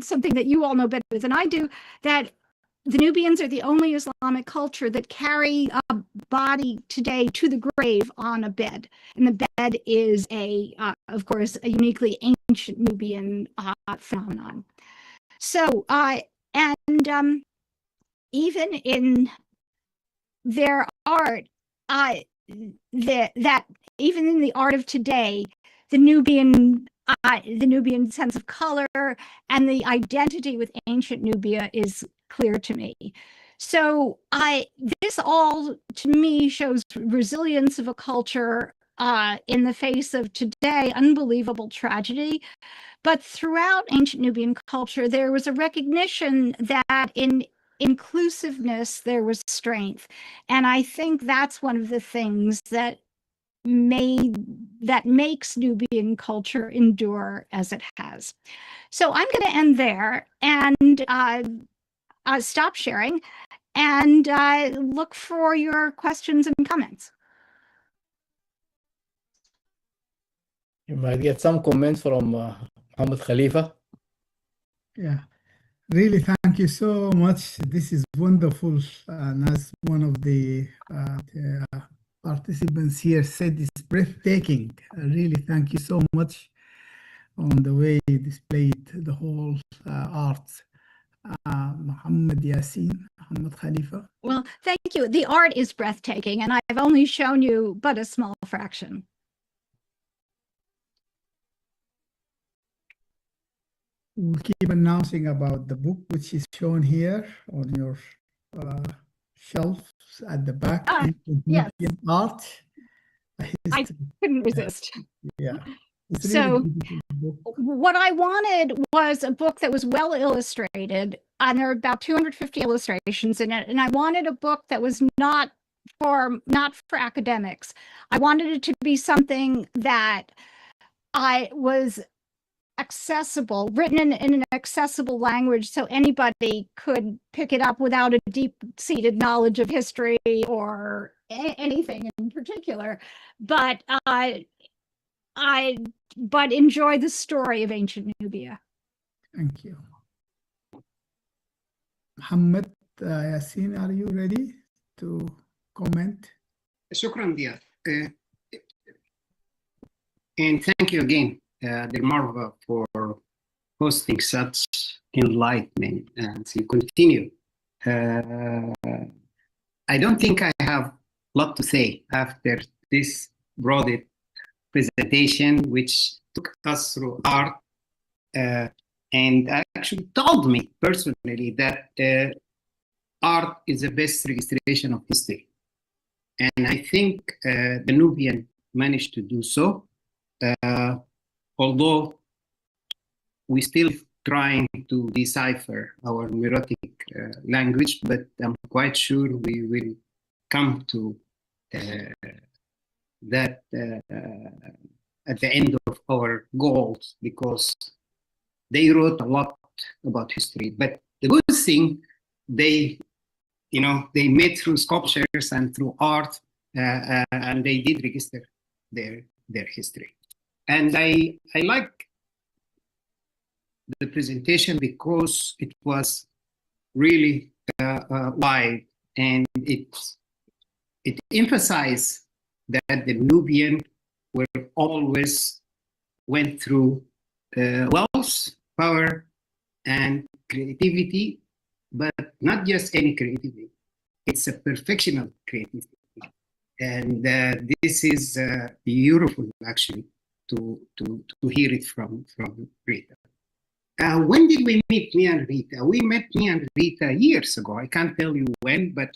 something that you all know better than I do, that the Nubians are the only Islamic culture that carry a body today to the grave on a bed. And the bed is of course, a uniquely ancient Nubian phenomenon. So, even in their art, that even in the art of today, the Nubian sense of color and the identity with ancient Nubia is clear to me. So this all, to me, shows resilience of a culture in the face of today unbelievable tragedy. But throughout ancient Nubian culture, there was a recognition that in inclusiveness there was strength. And I think that's one of the things that makes Nubian culture endure as it has. So I'm going to end there and stop sharing and look for your questions and comments. You might get some comments from Muhammad Khalifa. Yeah, really, thank you so much. This is wonderful. And as one of the participants here said, it's breathtaking. Really, thank you so much on the way you displayed the whole art. Muhammad Yassin, Muhammad Khalifa. Well, thank you. The art is breathtaking, and I've only shown you but a small fraction. we'll keep announcing about the book, which is shown here on your shelves at the back. Yes. Art. I couldn't resist. Yeah. It's So really beautiful book. what I wanted was a book that was well illustrated, and there are about 250 illustrations in it. And I wanted a book that was not for academics. I wanted it to be something that was accessible, written in an accessible language, so anybody could pick it up without a deep-seated knowledge of history or anything in particular, but enjoy the story of ancient Nubia. Thank you. Muhammad Yassin, are you ready to comment? شكرا دياب. And thank you again, Bedilmarfا, for hosting such enlightenment, and to continue. I don't think I have a lot to say after this broad presentation, which took us through art, and actually told me personally that art is the best registration of history. And I think the Nubian managed to do so. Although we're still trying to decipher our neurotic language, but I'm quite sure we will come to that at the end of our goals, because they wrote a lot about history. But the good thing, they made through sculptures and through art, and they did register their history. And I like the presentation because it was really wide, and it emphasized that the Nubian were always went through wealth, power, and creativity, but not just any creativity. It's a perfectional creativity. And this is beautiful, actually, to hear it from Rita. When did we meet, me and Rita? We met me and Rita years ago. I can't tell you when, but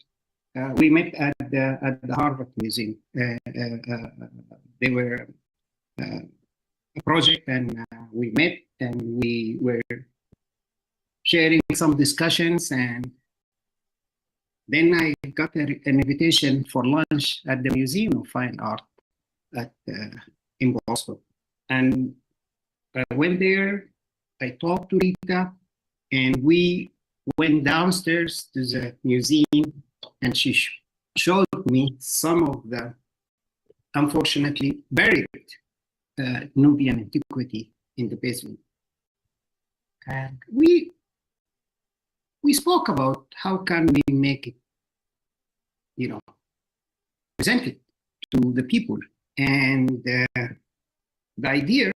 we met at the Harvard Museum. They were a project, and we met, and we were sharing some discussions, and then I got an invitation for lunch at the Museum of Fine Art in Boston. And I went there, I talked to Rita, and we went downstairs to the museum, and she showed me some of the, unfortunately, buried Nubian antiquity in the basement. And we spoke about how can we make it, present it to the people. And the idea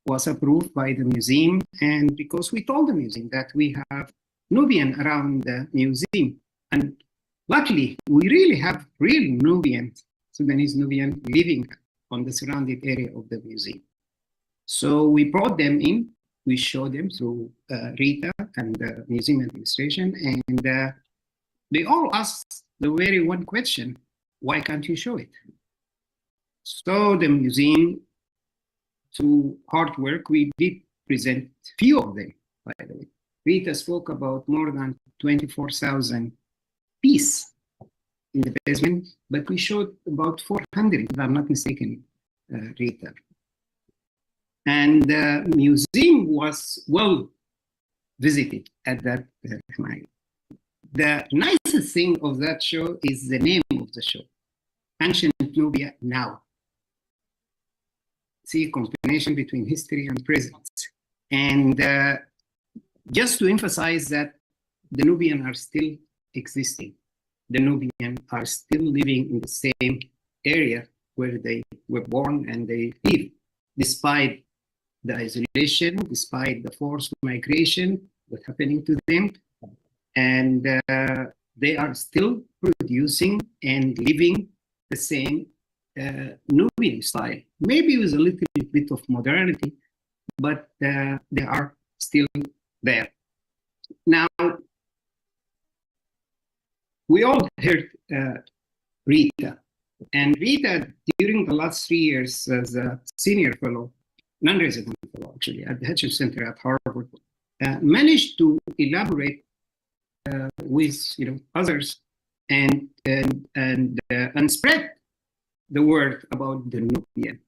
was approved by the museum, and because we told the museum that we have Nubian around the museum, and luckily we really have real Nubians, Sudanese Nubian, living on the surrounding area of the museum. So we brought them in, we showed them through Rita and the museum administration, and they all asked the very one question: why can't you show it? So the museum, through hard work, we did present few of them, by the way. Rita spoke about more than 24,000 pieces in the basement, but we showed about 400, if I'm not mistaken, Rita. And the museum was well visited at that time. The nicest thing of that show is the name of the show, Ancient Nubia Now. See, combination between history and present. And just to emphasize that the Nubian are still existing. The Nubian are still living in the same area where they were born and they live, despite the isolation, despite the forced migration that's happening to them. And they are still producing and living the same Nubian style, maybe with a little bit of modernity, but they are still there. Now, we all heard Rita. And Rita, during the last 3 years as a senior fellow, non-resident fellow actually, at the Hutchins Center at Harvard, managed to elaborate with others and spread the word about the Nubian.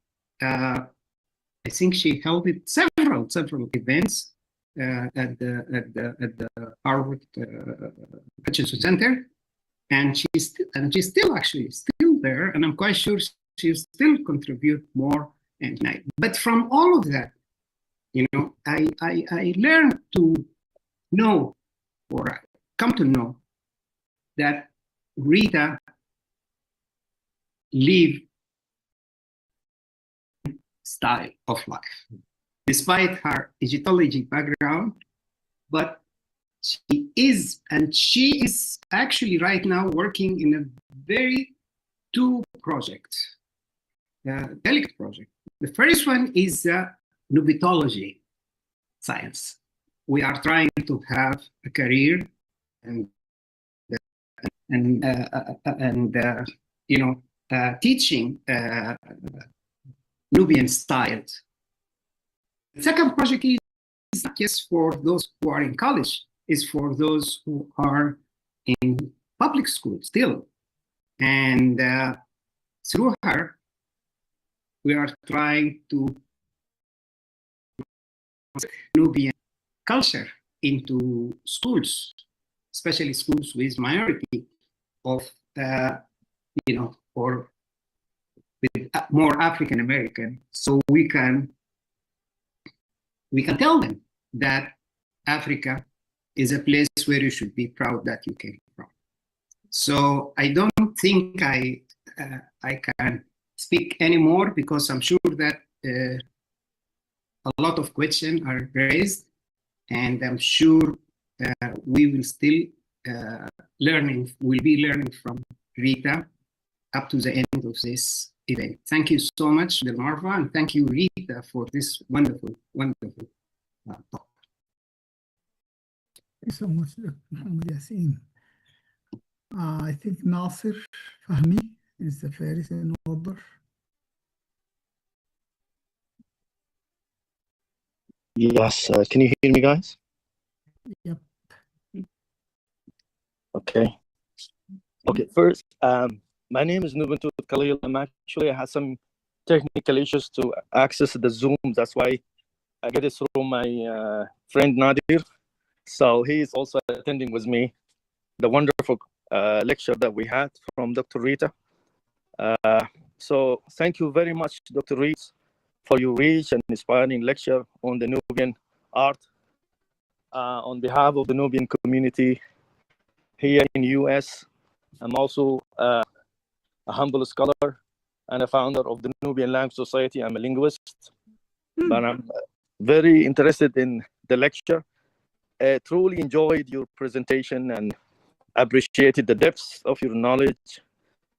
I think she held several events at the Harvard Hutchins Center, and she's still there, and I'm quite sure she'll still contribute more and tonight. But from all of that, I learned to know, or come to know, that Rita lived style of life, despite her Egyptology background, but she is actually right now working in a very two projects, delicate project. The first one is Nubitology science. We are trying to have a career and teaching Nubian styles. The second project is not just for those who are in college, it's for those who are in public school still. And through her, we are trying to Nubian culture into schools, especially schools with minority of, or with more African American, so we can tell them that Africa is a place where you should be proud that you came from. So I don't think I can speak anymore, because I'm sure that a lot of questions are raised, and I'm sure we will still be learning from Rita up to the end of this event. Thank you so much, Bedilmarfa, and thank you, Rita, for this wonderful talk. Thank you so much, Dr. Muhammad Yassin. I think Nasir Fahmi is the first in order. Yes, can you hear me, guys? Yep. Okay. First, my name is Nubuntu Khalil. I had some technical issues to access the Zoom. That's why I get it through my friend Nadir. So he is also attending with me the wonderful lecture that we had from Dr. Rita. So thank you very much, Dr. Rita, for your rich and inspiring lecture on the Nubian art. On behalf of the Nubian community here in the US, I'm also a humble scholar and a founder of the Nubian Language Society. I'm a linguist, but I'm very interested in the lecture. I truly enjoyed your presentation and appreciated the depth of your knowledge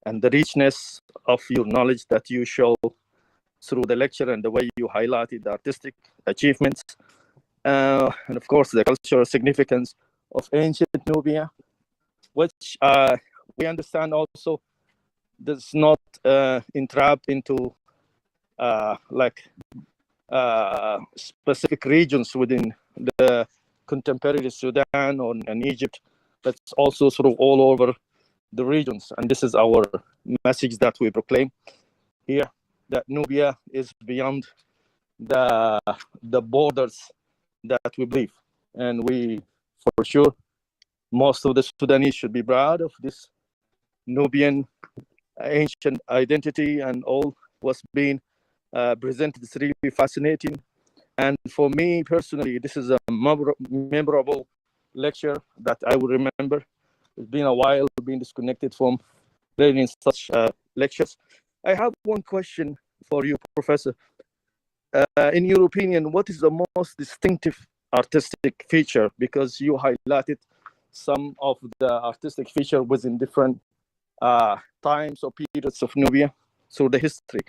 and the richness of your knowledge that you show through the lecture, and the way you highlighted the artistic achievements, and of course the cultural significance of ancient Nubia, which we understand also does not entrap into specific regions within the contemporary Sudan or in Egypt, but also sort of all over the regions. And this is our message that we proclaim here, that Nubia is beyond the borders that we believe. And we, for sure, most of the Sudanese should be proud of this Nubian ancient identity, and all what's being presented is really fascinating. And for me personally, this is a memorable lecture that I will remember. It's been a while being disconnected from learning such lectures. I have one question for you, Professor. In your opinion, what is the most distinctive artistic feature? Because you highlighted some of the artistic feature within different times or periods of Nubia through the history.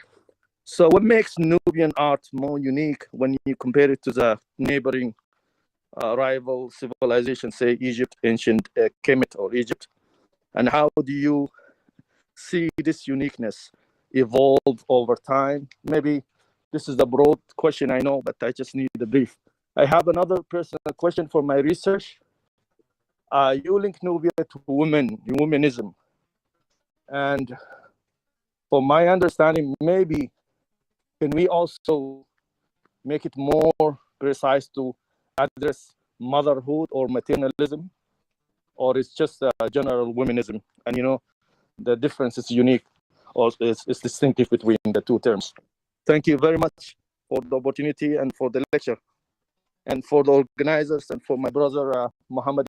So what makes Nubian art more unique when you compare it to the neighboring rival civilization, say Egypt, ancient Kemet or Egypt? And how do you see this uniqueness evolve over time? Maybe this is a broad question, I know, but I just need a brief. I have another personal question for my research. You link Nubia to womanism. And from my understanding, maybe can we also make it more precise to address motherhood or maternalism? Or it's just a general womanism? And the difference is unique or is distinctive between the two terms. Thank you very much for the opportunity and for the lecture, and for the organizers and for my brother Muhammad.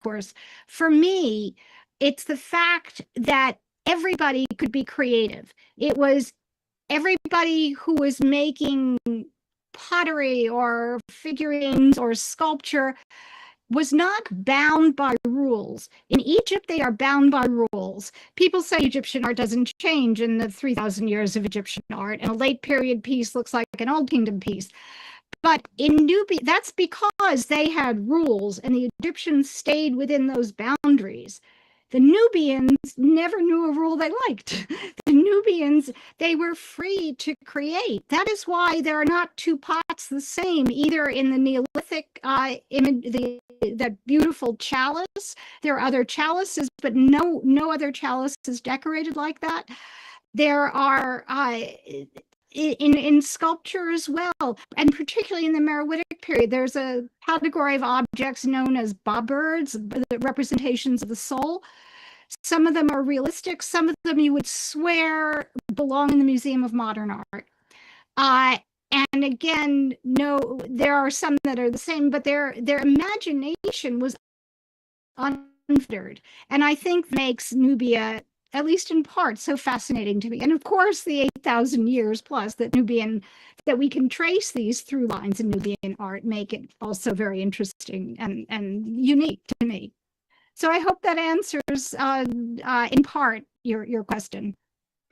Course, for me, it's the fact that everybody could be creative. It was everybody who was making pottery or figurines or sculpture was not bound by rules. In Egypt, they are bound by rules. People say Egyptian art doesn't change in the 3,000 years of Egyptian art, and a late period piece looks like an Old Kingdom piece. But in Nubia, that's because they had rules and the Egyptians stayed within those boundaries. The Nubians never knew a rule they liked. The Nubians, they were free to create. That is why there are not two pots the same, either in the Neolithic image, that beautiful chalice. There are other chalices, but no other chalice is decorated like that. There are in sculpture as well, and particularly in the Meroitic period, there's a category of objects known as babirds, the representations of the soul. Some of them are realistic. Some of them you would swear belong in the Museum of Modern Art. And again, no, there are some that are the same, but their imagination was unfettered, and I think makes Nubia, at least in part, so fascinating to me. And of course, the 8,000 years plus that we can trace these through lines in Nubian art make it also very interesting and unique to me. So I hope that answers, in part, your question.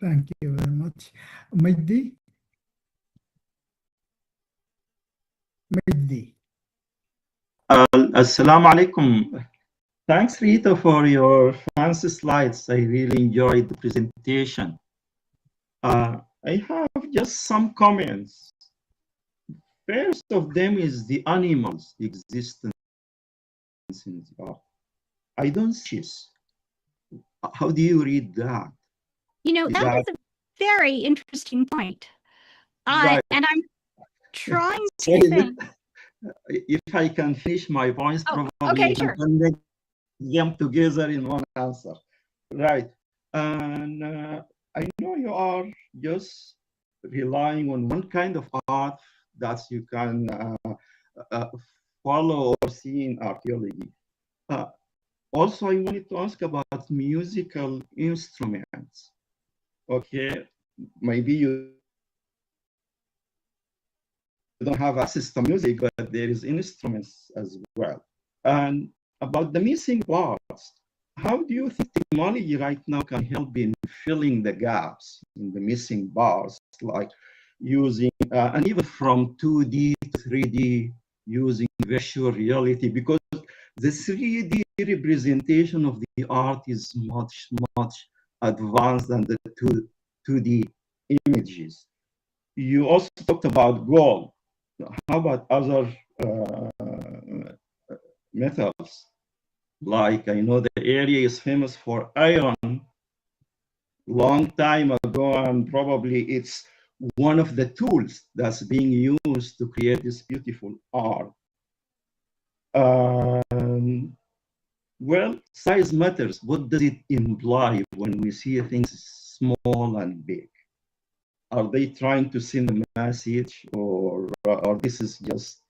Thank you very much. Majdi? السلام عليكم Thanks, Rita, for your fancy slides. I really enjoyed the presentation. I have just some comments. First of them is the animals' existence in the art. I don't see this. How do you read that? You know, that is a very interesting point. Right. And I'm trying to think. If I can finish my points, probably okay, sure. connect them together in one answer. Right. And I know you are just relying on one kind of art that you can follow or see in archaeology. Also, I wanted to ask about musical instruments. Okay, maybe you don't have access to music, but there is instruments as well. And about the missing parts, how do you think technology right now can help in filling the gaps in the missing parts, like using, and even from 2D to 3D, using virtual reality? Because the 3D representation of the art is much, much advanced than the 2D images. You also talked about gold. How about other metals? Like, I know the area is famous for iron long time ago, and probably it's one of the tools that's being used to create this beautiful art. Well, size matters. What does it imply when we see things small and big? Are they trying to send a message, or this is just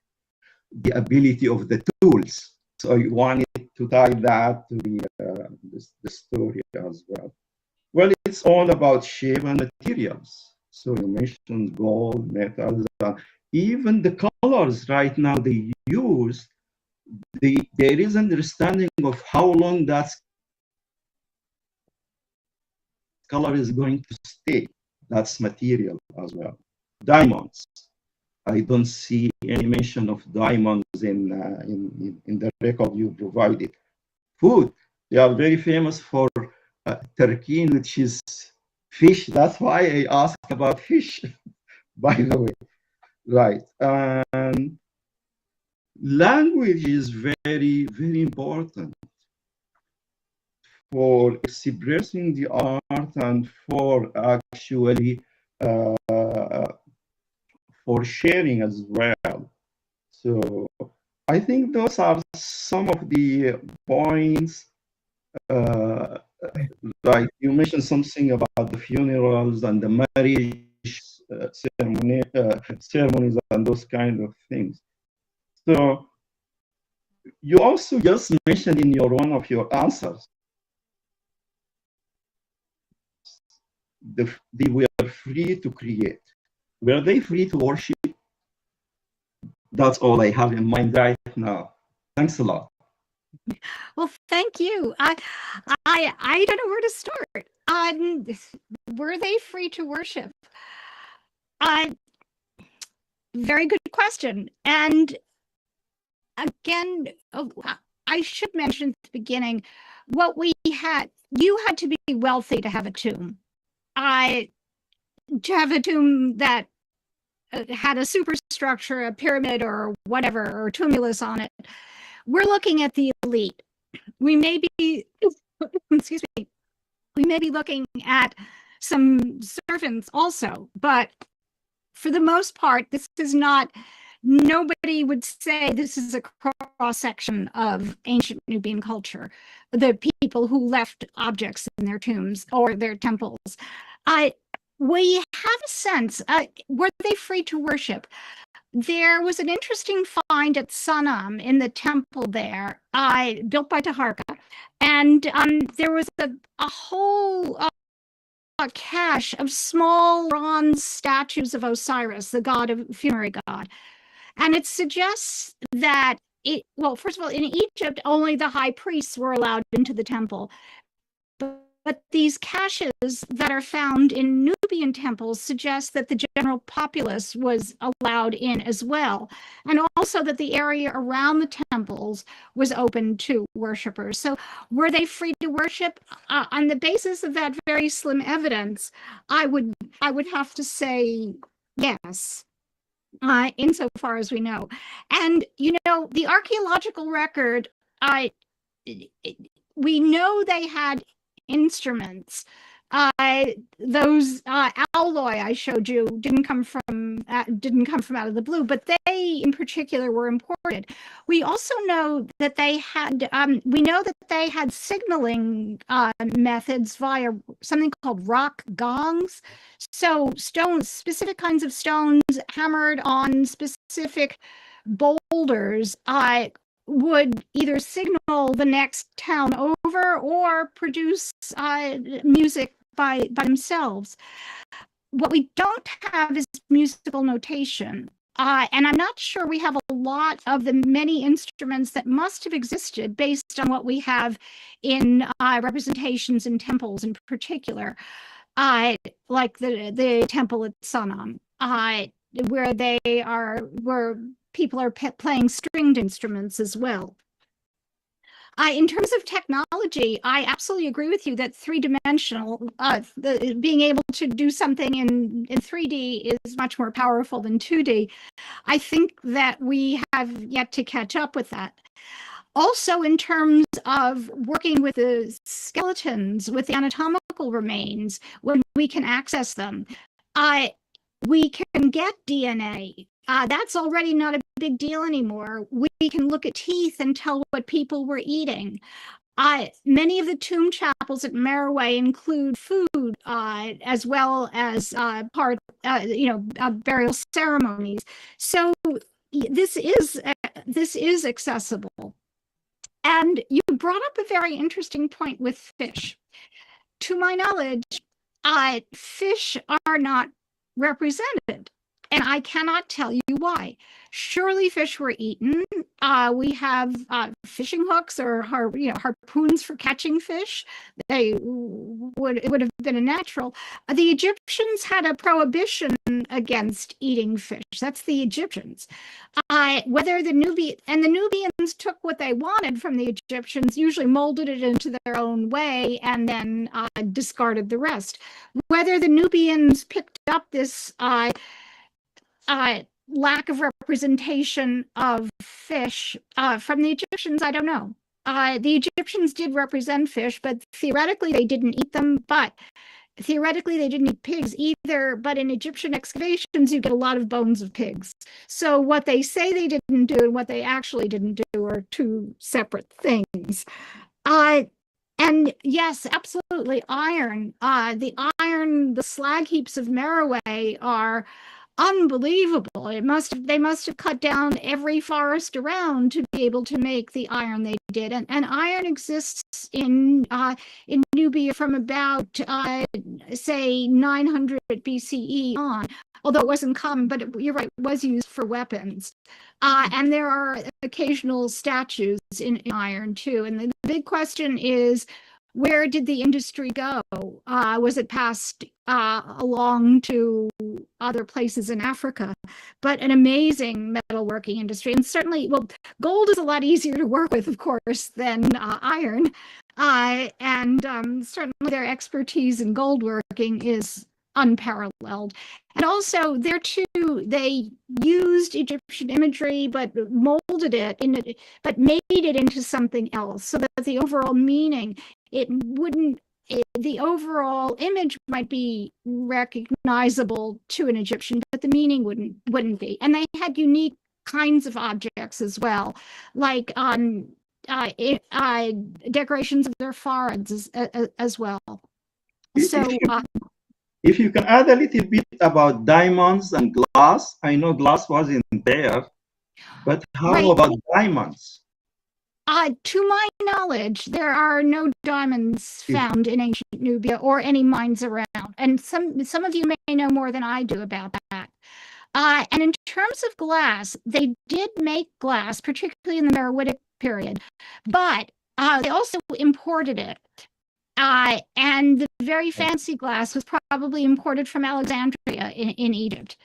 the ability of the tools? So I wanted to tie that to the story as well. Well, it's all about shape and materials. So you mentioned gold, metals, even the colors right now they use. There is an understanding of how long that color is going to stay. That's material as well. Diamonds. I don't see any mention of diamonds in the record you provided. Food. They are very famous for turkey, which is fish. That's why I asked about fish, by the way. Right. Language is very, very important for expressing the art and for actually for sharing as well. So I think those are some of the points. Like you mentioned something about the funerals and the marriage ceremonies and those kind of things. So you also just mentioned in one of your answers, they were free to create. Were they free to worship? That's all I have in mind right now. Thanks a lot. Well, thank you. I don't know where to start. Were they free to worship? Very good question. And again, I should mention at the beginning, what we had, you had to be wealthy to have a tomb. To have a tomb that had a superstructure, a pyramid or whatever, or tumulus on it. We're looking at the elite. We may be, excuse me, we may be looking at some servants also, but for the most part, this is not, nobody would say this is a cross-section of ancient Nubian culture, the people who left objects in their tombs or their temples. We have a sense, were they free to worship? There was an interesting find at Sanam in the temple there, built by Taharqa, and there was a whole cache of small bronze statues of Osiris, the god of funerary god. And it suggests that well, first of all, in Egypt, only the high priests were allowed into the temple. But these caches that are found in Nubian temples suggests that the general populace was allowed in as well, and also that the area around the temples was open to worshipers. So were they free to worship? On the basis of that very slim evidence, I would have to say yes. Insofar as we know. And, you know, the archaeological record, we know they had instruments. Those alloy I showed you didn't come from out of the blue, but they in particular were imported. We also know that they had signaling methods via something called rock gongs. So stones, specific kinds of stones hammered on specific boulders would either signal the next town over or produce music by themselves. What we don't have is musical notation. And I'm not sure we have a lot of the many instruments that must have existed based on what we have in representations in temples in particular, like the temple at Sanam, where people are playing stringed instruments as well. In terms of technology, I absolutely agree with you that three-dimensional, being able to do something in 3D is much more powerful than 2D. I think that we have yet to catch up with that. Also, in terms of working with the skeletons, with the anatomical remains, when we can access them, we can get DNA. That's already not a big deal anymore. We can look at teeth and tell what people were eating. Many of the tomb chapels at Merowe include food as well as burial ceremonies. So this is accessible. And you brought up a very interesting point with fish. To my knowledge, fish are not represented, and I cannot tell you why. Surely fish were eaten. We have fishing hooks or harpoons for catching fish. It would have been a natural. The Egyptians had a prohibition against eating fish. That's the Egyptians. Whether the Nubians took what they wanted from the Egyptians, usually molded it into their own way, and then discarded the rest. Whether the Nubians picked up this lack of representation of fish from the Egyptians, I don't know. The Egyptians did represent fish, but theoretically they didn't eat them. But theoretically they didn't eat pigs either. But in Egyptian excavations, you get a lot of bones of pigs. So what they say they didn't do and what they actually didn't do are two separate things. And yes, absolutely, iron. The slag heaps of Merowe are unbelievable. They must have cut down every forest around to be able to make the iron they did. And iron exists in Nubia from about say 900 BCE on, although it wasn't common, but you're right, it was used for weapons. And there are occasional statues in iron too. And the big question is, where did the industry go? Was it passed along to other places in Africa? But an amazing metalworking industry. And certainly, well, gold is a lot easier to work with, of course, than iron. And certainly their expertise in gold working is unparalleled. And also there too, they used Egyptian imagery, but molded it but made it into something else, so that the overall meaning, the overall image might be recognizable to an Egyptian, but the meaning wouldn't be. And they had unique kinds of objects as well, like decorations of their foreheads as well. So if you can add a little bit about diamonds and glass. I know glass wasn't there, but how about diamonds? To my knowledge, there are no diamonds found in ancient Nubia or any mines around. And some of you may know more than I do about that. And in terms of glass, they did make glass, particularly in the Meroitic period, but they also imported it. And the very fancy glass was probably imported from Alexandria in Egypt.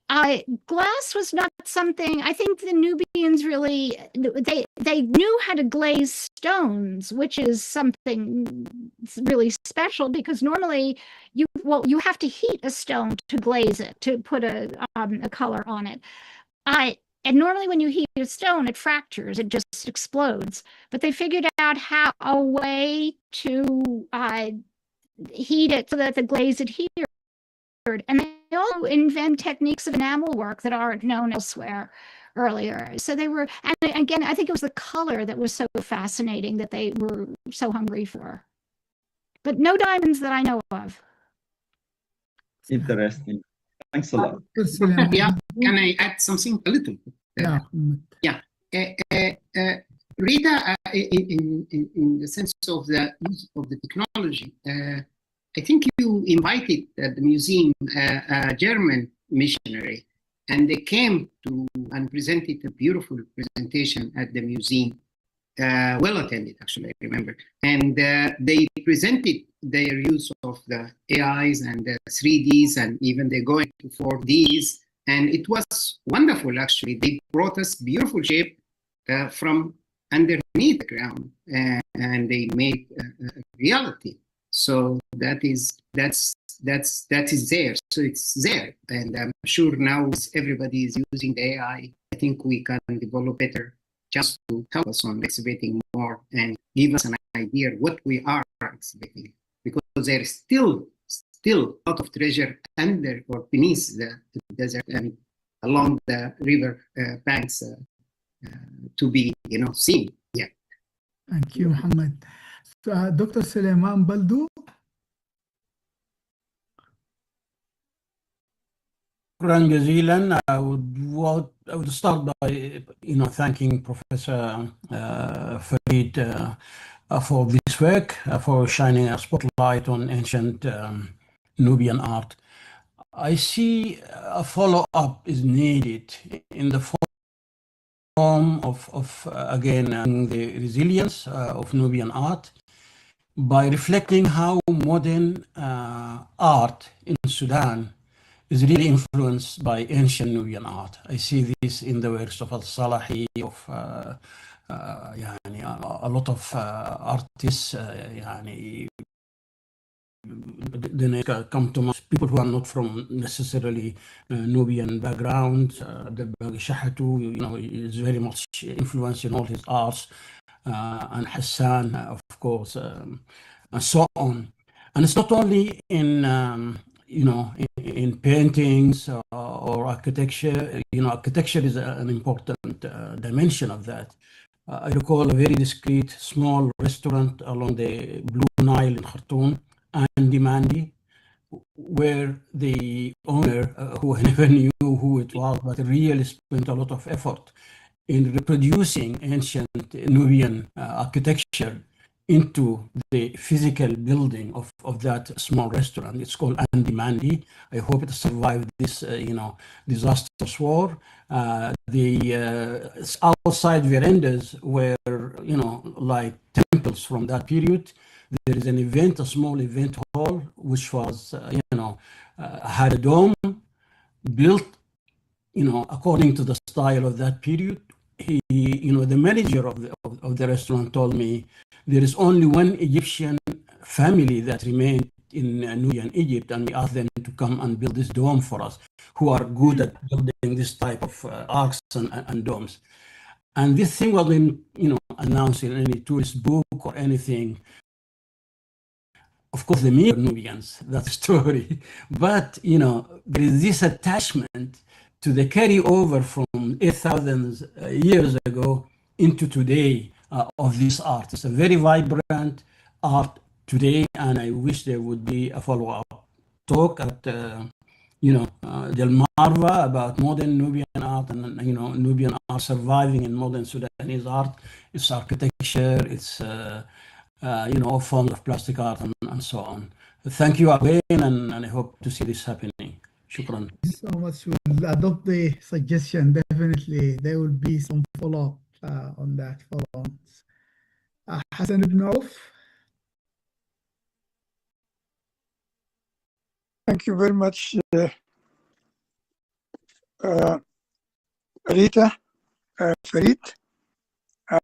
Glass was not something, I think the Nubians really, they knew how to glaze stones, which is something really special because normally you have to heat a stone to glaze it, to put a color on it. And normally when you heat a stone, it fractures, it just explodes. But they figured out how a way to heat it so that the glaze adhered. And they also invent techniques of enamel work that aren't known elsewhere earlier. So they were, and again, I think it was the color that was so fascinating that they were so hungry for. But no diamonds that I know of. Interesting. Thanks a lot. Yeah, can I add something a little? Yeah. Rita, in the sense of the use of the technology, I think you invited at the museum a German missionary, and they came to and presented a beautiful presentation at the museum. Well attended, actually, I remember. And they presented their use of the AIs and the 3Ds, and even they go into 4Ds. And it was wonderful, actually. They brought us beautiful shape from underneath the ground, and they made a reality. So that is there. So it's there, and I'm sure now everybody is using the AI. I think we can develop better just to help us on exhibiting more and give us an idea what we are exhibiting, because there is still a lot of treasure under or beneath the desert and along the river banks to be seen. Yeah. Thank you, Muhammad. Dr. Suleiman Baldu. شكرا جزيلا. I would start by thanking Professor Farid for this work, for shining a spotlight on ancient Nubian art. I see a follow-up is needed in the form of again the resilience of Nubian art by reflecting how modern art in Sudan is really influenced by ancient Nubian art. I see this in the works of Al-Salahi, of a lot of artists, then I come to people who are not from necessarily Nubian background. The Shahatu, is very much influenced in all his arts, and Hassan, of course, and so on. And it's not only in in paintings or architecture. Architecture is an important dimension of that. I recall a very discreet small restaurant along the Blue Nile in Khartoum, Andy Mandy, where the owner, who I never knew who it was, but really spent a lot of effort in reproducing ancient Nubian architecture into the physical building of that small restaurant. It's called Andy Mandy. I hope it survived this, disastrous war. The outside verandas were, like temples from that period. There is a small event hall, which was, had a dome built, according to the style of that period. The manager of the restaurant told me there is only one Egyptian family that remained in Nubian Egypt, and we asked them to come and build this dome for us, who are good at building this type of arcs and domes. And this thing wasn't, announced in any tourist book or anything. Of course, the mere Nubians, that's the story. But, there is this attachment to the carryover from 8,000 years ago into today of this art. It's a very vibrant art today, and I wish there would be a follow-up talk at, Bedilmarfa about modern Nubian art and, Nubian art surviving in modern Sudanese art, its architecture, its, all forms of plastic art and so on. Thank you again, and I hope to see this happening. Shukran. Thank you so much. We'll adopt the suggestion. Definitely, there will be some follow-up on that. Hassan ibn Auf. Thank you very much, Rita, Farid.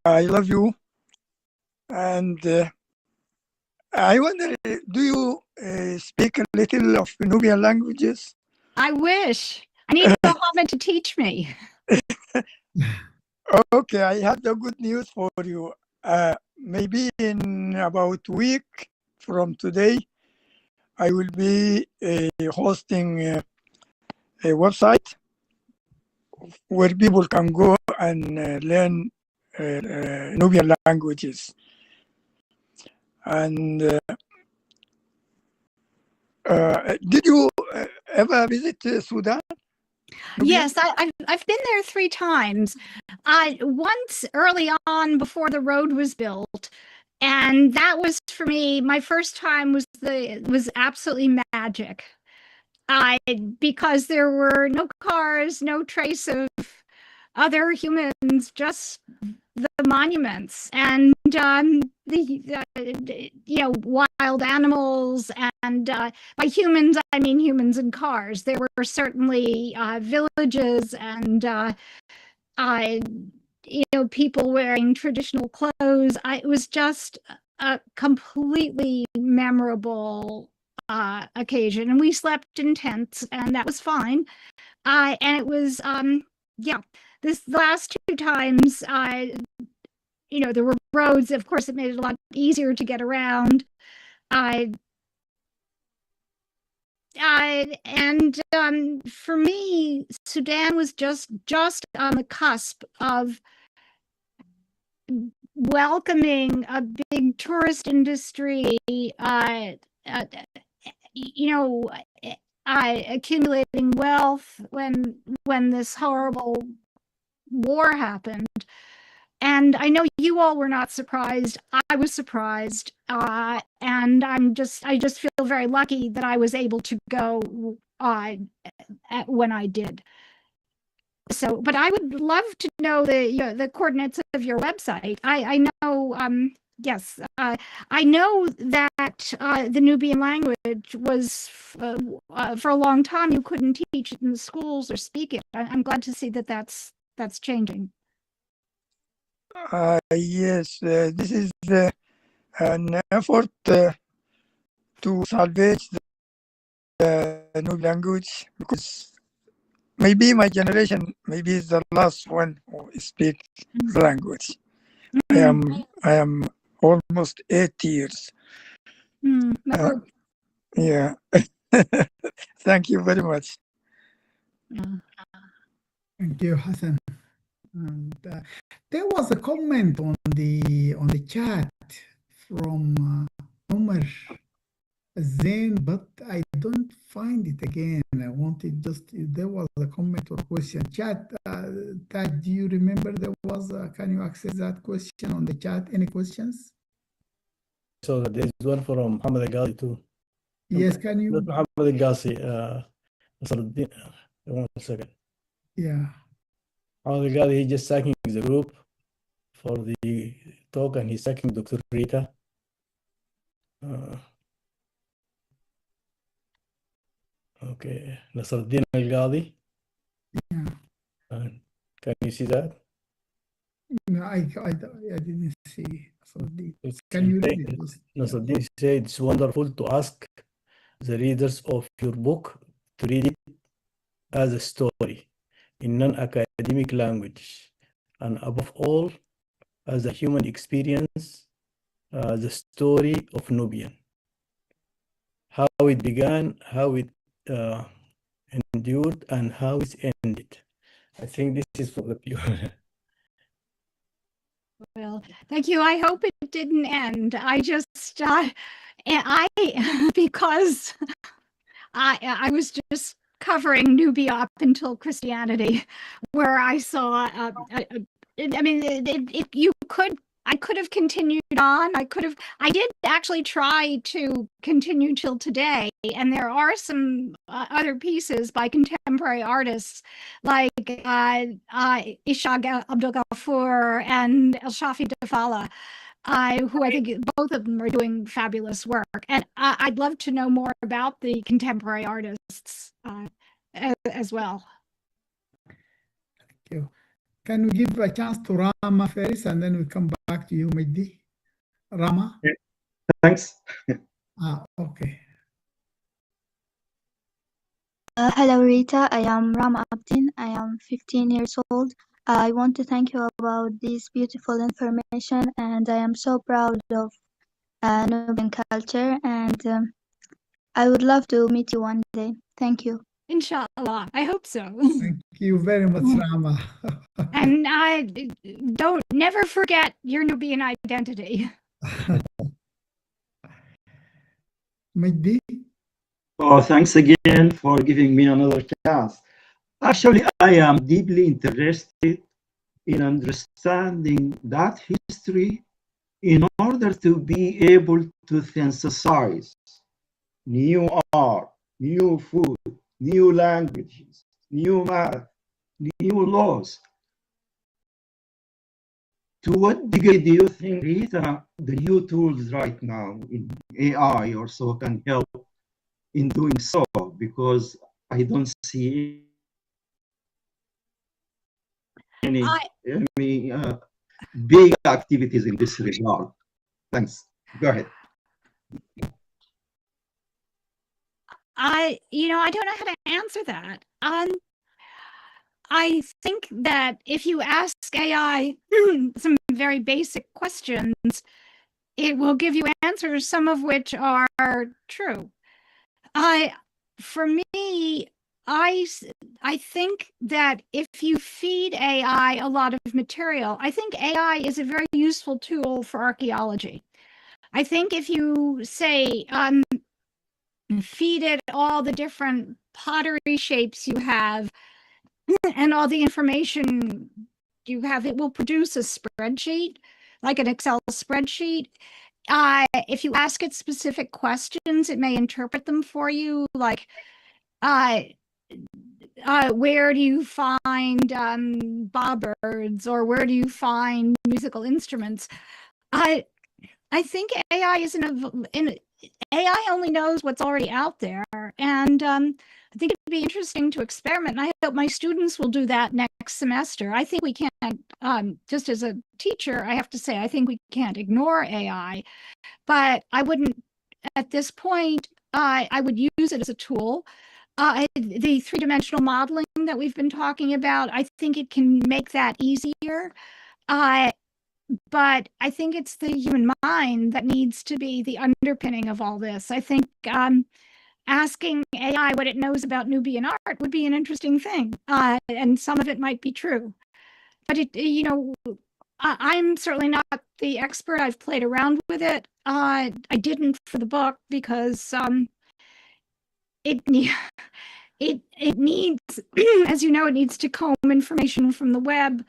I love you. And I wonder, do you speak a little of Nubian languages? I wish. I need Mohammed to teach me. Okay, I have the good news for you. Maybe in about a week from today, I will be hosting a website where people can go and learn Nubian languages. And did you ever visit Sudan? Yes, I've been there 3 times. Once early on before the road was built, and that was for me. My first time was absolutely magic. Because there were no cars, no trace of other humans, just the monuments and wild animals, and by humans I mean humans in cars. There were certainly villages and people wearing traditional clothes. It was just a completely memorable occasion, and we slept in tents, and that was fine. And it was this last 2 times, there were roads. Of course, it made it a lot easier to get around. For me, Sudan was just on the cusp of welcoming a big tourist industry, accumulating wealth when this horrible war happened. And I know you all were not surprised. I was surprised, and I just feel very lucky that I was able to go when I did. So, but I would love to know the coordinates of your website. I know. Yes, I know that the Nubian language was for a long time you couldn't teach it in the schools or speak it. I'm glad to see that that's changing. Yes, this is an effort to salvage the Nubian language, because maybe my generation is the last one who speaks the language. I am almost 8 years. Yeah. Thank you very much. Thank you, Hassan. And there was a comment on the chat from Umar Zain, but I don't find it again. I wanted there was a comment or question. Chat, Taj, do you remember there was can you access that question on the chat? Any questions? So there's one from Muhammad Al-Ghazi too. Yes, can you? Muhammad Al-Ghazi, 1 second. Yeah. Muhammad Al-Ghazi, he's just thanking the group for the talk, and he's thanking Dr. Rita. Okay, Nasruddin Al-Ghazi. Yeah. Can you see that? No, I didn't see. Can you read it? Nasruddin said it's wonderful to ask the readers of your book to read it as a story in non-academic language, and above all, as a human experience, the story of Nubian, how it began, how it endured, and how it's ended. I think this is for the people. Well, thank you. I hope it didn't end. I just, because I was just covering Nubia up until Christianity, where I saw, I could have continued on. I did actually try to continue till today. And there are some other pieces by contemporary artists like Ishaq Abdul Ghaffur and El Shafi Dafala. who I think both of them are doing fabulous work. And I'd love to know more about the contemporary artists as well. Thank you. Can we give a chance to Rama first, and then we come back to you, Mehdi? Rama? Yeah. Thanks. Okay. Hello, Rita. I am Rama Abdin. I am 15 years old. I want to thank you about this beautiful information, and I am so proud of Nubian culture, and I would love to meet you one day. Thank you. Inshallah, I hope so. Thank you very much, Rama. And I never forget your Nubian identity. Mehdi? Oh, thanks again for giving me another chance. Actually, I am deeply interested in understanding that history in order to be able to synthesize new art, new food, new languages, new math, new laws. To what degree do you think, Rita, the new tools right now in AI or so can help in doing so? Because I don't see any big activities in this regard. Thanks. Go ahead. I don't know how to answer that. I think that if you ask AI some very basic questions, it will give you answers, some of which are true. For me, I think that if you feed AI a lot of material, I think AI is a very useful tool for archaeology. I think if you say, feed it all the different pottery shapes you have and all the information you have, it will produce a spreadsheet, like an Excel spreadsheet. If you ask it specific questions, it may interpret them for you, like, where do you find bobbards, or where do you find musical instruments? I think AI is AI only knows what's already out there, and I think it'd be interesting to experiment. And I hope my students will do that next semester. I think we can't, just as a teacher, I have to say, I think we can't ignore AI, but I wouldn't, at this point, I would use it as a tool. The three-dimensional modeling that we've been talking about, I think it can make that easier. But I think it's the human mind that needs to be the underpinning of all this. I think asking AI what it knows about Nubian art would be an interesting thing, and some of it might be true. But I'm certainly not the expert. I've played around with it. I didn't for the book because it needs, as you know, it needs to comb information from the web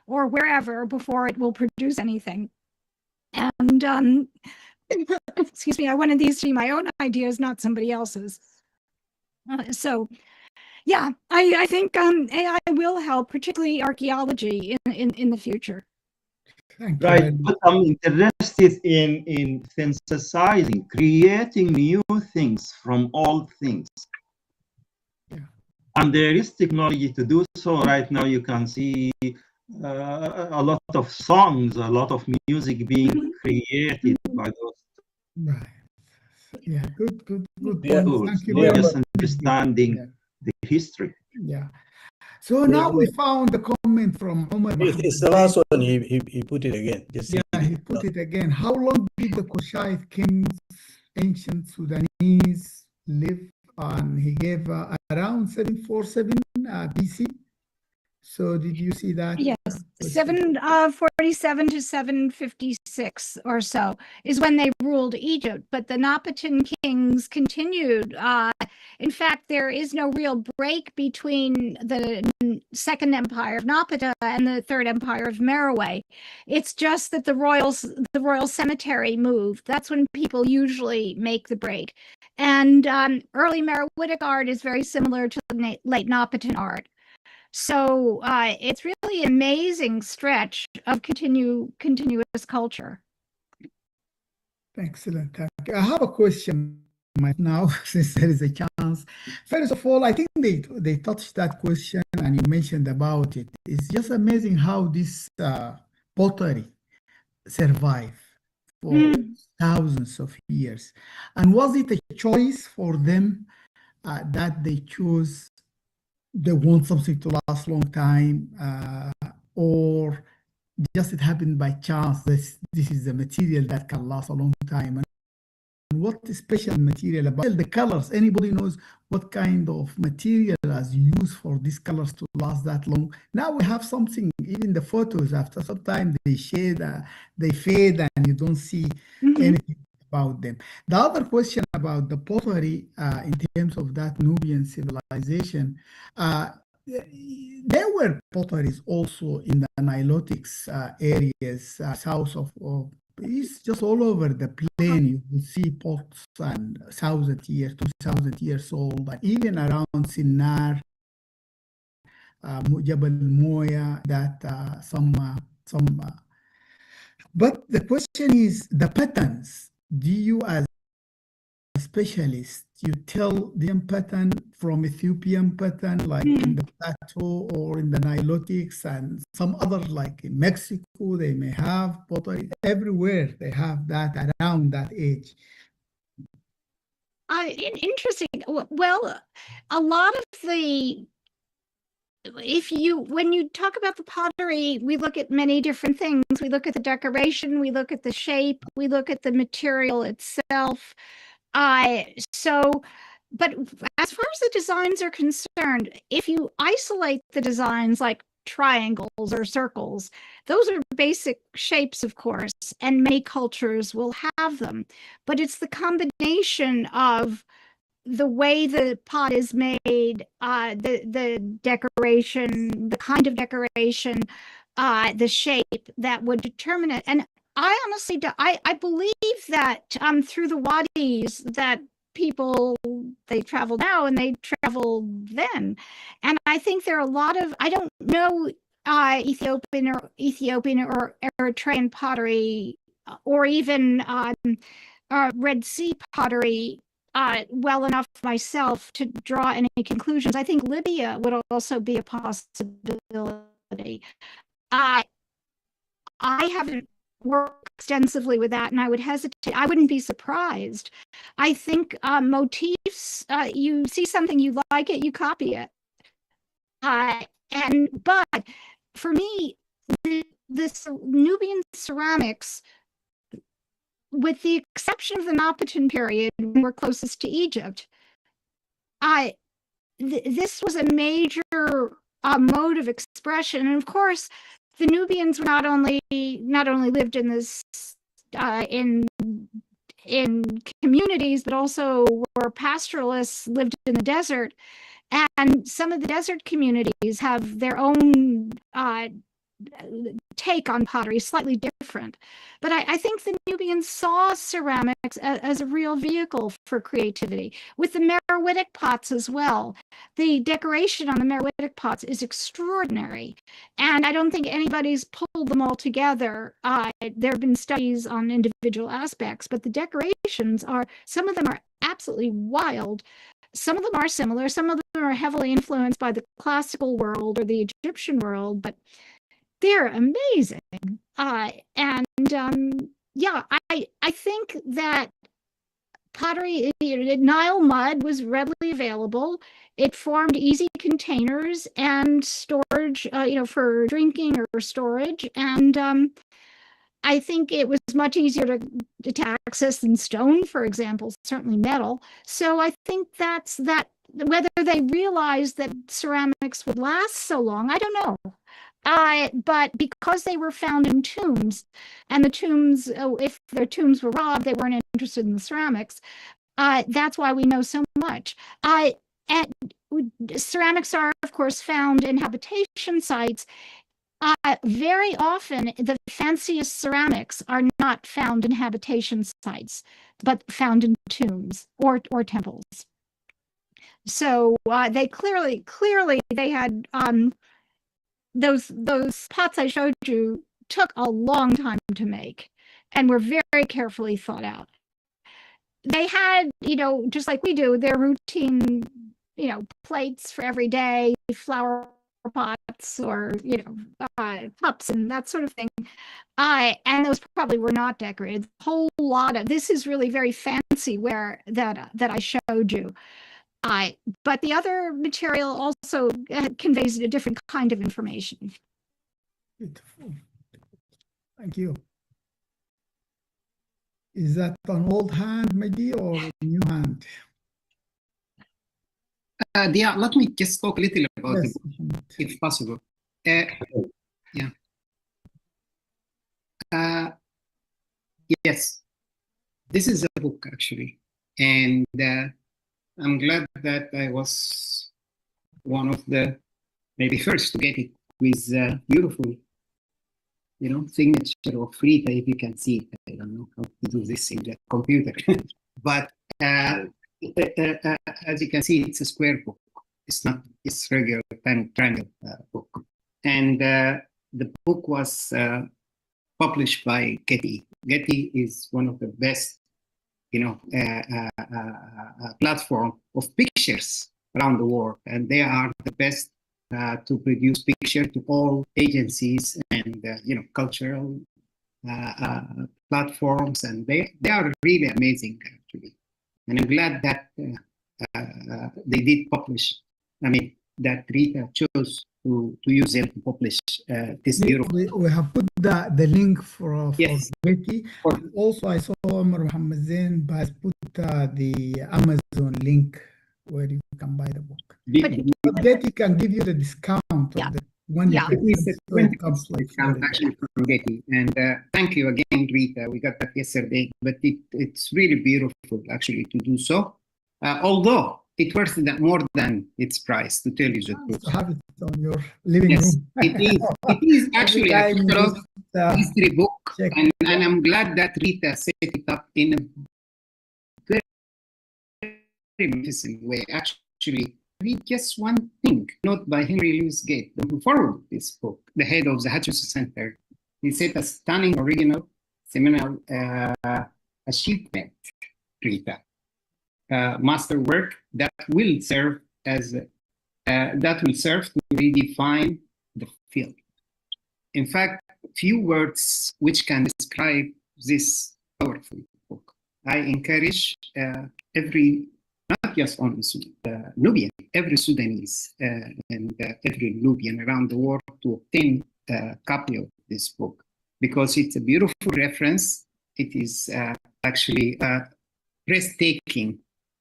or wherever before it will produce anything. And excuse me, I wanted these to be my own ideas, not somebody else's. So yeah, I think AI will help, particularly archaeology in the future. Right, but I'm interested in synthesizing, creating new things from old things. Yeah. And there is technology to do so. Right now you can see a lot of songs, a lot of music being created by those. Right. Yeah, good Yeah, point. Thank you very just much. understanding the history. Yeah. So now we found the comment from Omar. It's the last one. He put it again. Just he put it again. How long did the Kushite kings, ancient Sudanese, live? And he gave around 747 BC. So did you see that? Yes, 747 to 756 or so is when they ruled Egypt, but the Napatan kings continued. In fact, there is no real break between the Second Empire of Napata and the Third Empire of Merowe. It's just that the royal cemetery moved. That's when people usually make the break. And early Meroitic art is very similar to late Napatan art. So it's really an amazing stretch of continuous culture. Excellent. Thank you. I have a question right now, since there is a chance. First of all, I think they touched that question and you mentioned about it. It's just amazing how this pottery survived for thousands of years. And was it a choice for them that they chose, they want something to last a long time, or just it happened by chance this is the material that can last a long time? And what is special material about the colors? Anybody knows what kind of material is used for these colors to last that long? Now we have something, even the photos, after some time they shade, they fade, and you don't see anything about them. The other question about the pottery in terms of that Nubian civilization, there were potteries also in the Nilotics areas, south of it's just all over the plain. You will see pots and 1,000 years, 2,000 years old, and even around Sinnar, Jabal Moya, that some. But the question is the patterns. Do you, as a specialist, you tell them pattern from Ethiopian pattern, like in the plateau or in the Nilotics, and some other, like in Mexico, they may have pottery. Everywhere they have that around that age. Interesting. Well, a lot of the, when you talk about the pottery, we look at many different things. We look at the decoration, we look at the shape, we look at the material itself. But as far as the designs are concerned, if you isolate the designs like triangles or circles, those are basic shapes, of course, and many cultures will have them. But it's the combination of the way the pot is made, the decoration, the kind of decoration, the shape that would determine it. And I honestly, I believe that through the wadis that people, they travel now and they travel then. And I think there are a lot of, I don't know Ethiopian or Eritrean pottery, or even Red Sea pottery well enough myself to draw any conclusions. I think Libya would also be a possibility. I haven't worked extensively with that, and I would hesitate. I wouldn't be surprised. I think motifs, you see something, you like it, you copy it. But for me, this Nubian ceramics, with the exception of the Napatan period, when we're closest to Egypt, this was a major mode of expression. And of course, the Nubians were not only lived in this in communities, but also were pastoralists, lived in the desert. And some of the desert communities have their own take on pottery, slightly different. But I think the Nubians saw ceramics as a real vehicle for creativity. With the Meroitic pots as well, the decoration on the Meroitic pots is extraordinary. And I don't think anybody's pulled them all together. There have been studies on individual aspects, but the decorations some of them are absolutely wild. Some of them are similar. Some of them are heavily influenced by the classical world or the Egyptian world, but they're amazing. Yeah, I think that pottery, Nile mud was readily available. It formed easy containers and storage, for drinking or storage. And I think it was much easier to access than stone, for example, certainly metal. So I think that's that. Whether they realized that ceramics would last so long, I don't know. But because they were found in tombs, and the tombs, if their tombs were robbed, they weren't interested in the ceramics. That's why we know so much. And ceramics are, of course, found in habitation sites. Very often, the fanciest ceramics are not found in habitation sites, but found in tombs or temples. So they clearly they had those pots I showed you took a long time to make, and were very carefully thought out. They had, just like we do, their routine, plates for every day, flower pots or, cups and that sort of thing. And those probably were not decorated. A whole lot of, this is really very fancy ware that I showed you. But the other material also conveys a different kind of information. Beautiful. Thank you. Is that an old hand maybe or a new hand? Yeah, let me just talk a little about Yes. the book, if possible. Yeah. Yes, this is a book actually, and I'm glad that I was one of the maybe first to get it with beautiful, signature of Rita, if you can see it. I don't know how to do this in the computer, but as you can see, it's a square book. It's not this regular triangle book. And the book was published by Getty. Getty is one of the best, platform of pictures around the world, and they are the best to produce picture to all agencies and cultural platforms, and they are really amazing actually. And I'm glad that they did publish. I mean, that Rita chose to use them to publish this beautiful. We have put the link for Yes. Betty. Also, I saw Omar Mohammed Zain has put the Amazon link where you can buy the book. But Betty can give you the discount of the one. Yeah. It's a 20% discount actually from Getty. And thank you again, Rita. We got that yesterday, but it's really beautiful actually to do so. Although it worth more than its price, to tell you the truth. To have it on your living Yes, room. it is actually a sort of history book, and I'm glad that Rita set it up in a very magnificent way. Actually, read just one thing, note by Henry Louis Gates, who forwarded this book, the head of the Hutchinson Center. He said a stunning, original, seminal achievement, Rita. Masterwork that will serve to redefine the field. In fact, few words which can describe this powerful book. I encourage every, not just on Nubian, every Sudanese and every Nubian around the world to obtain a copy of this book, because it's a beautiful reference. It is actually breathtaking.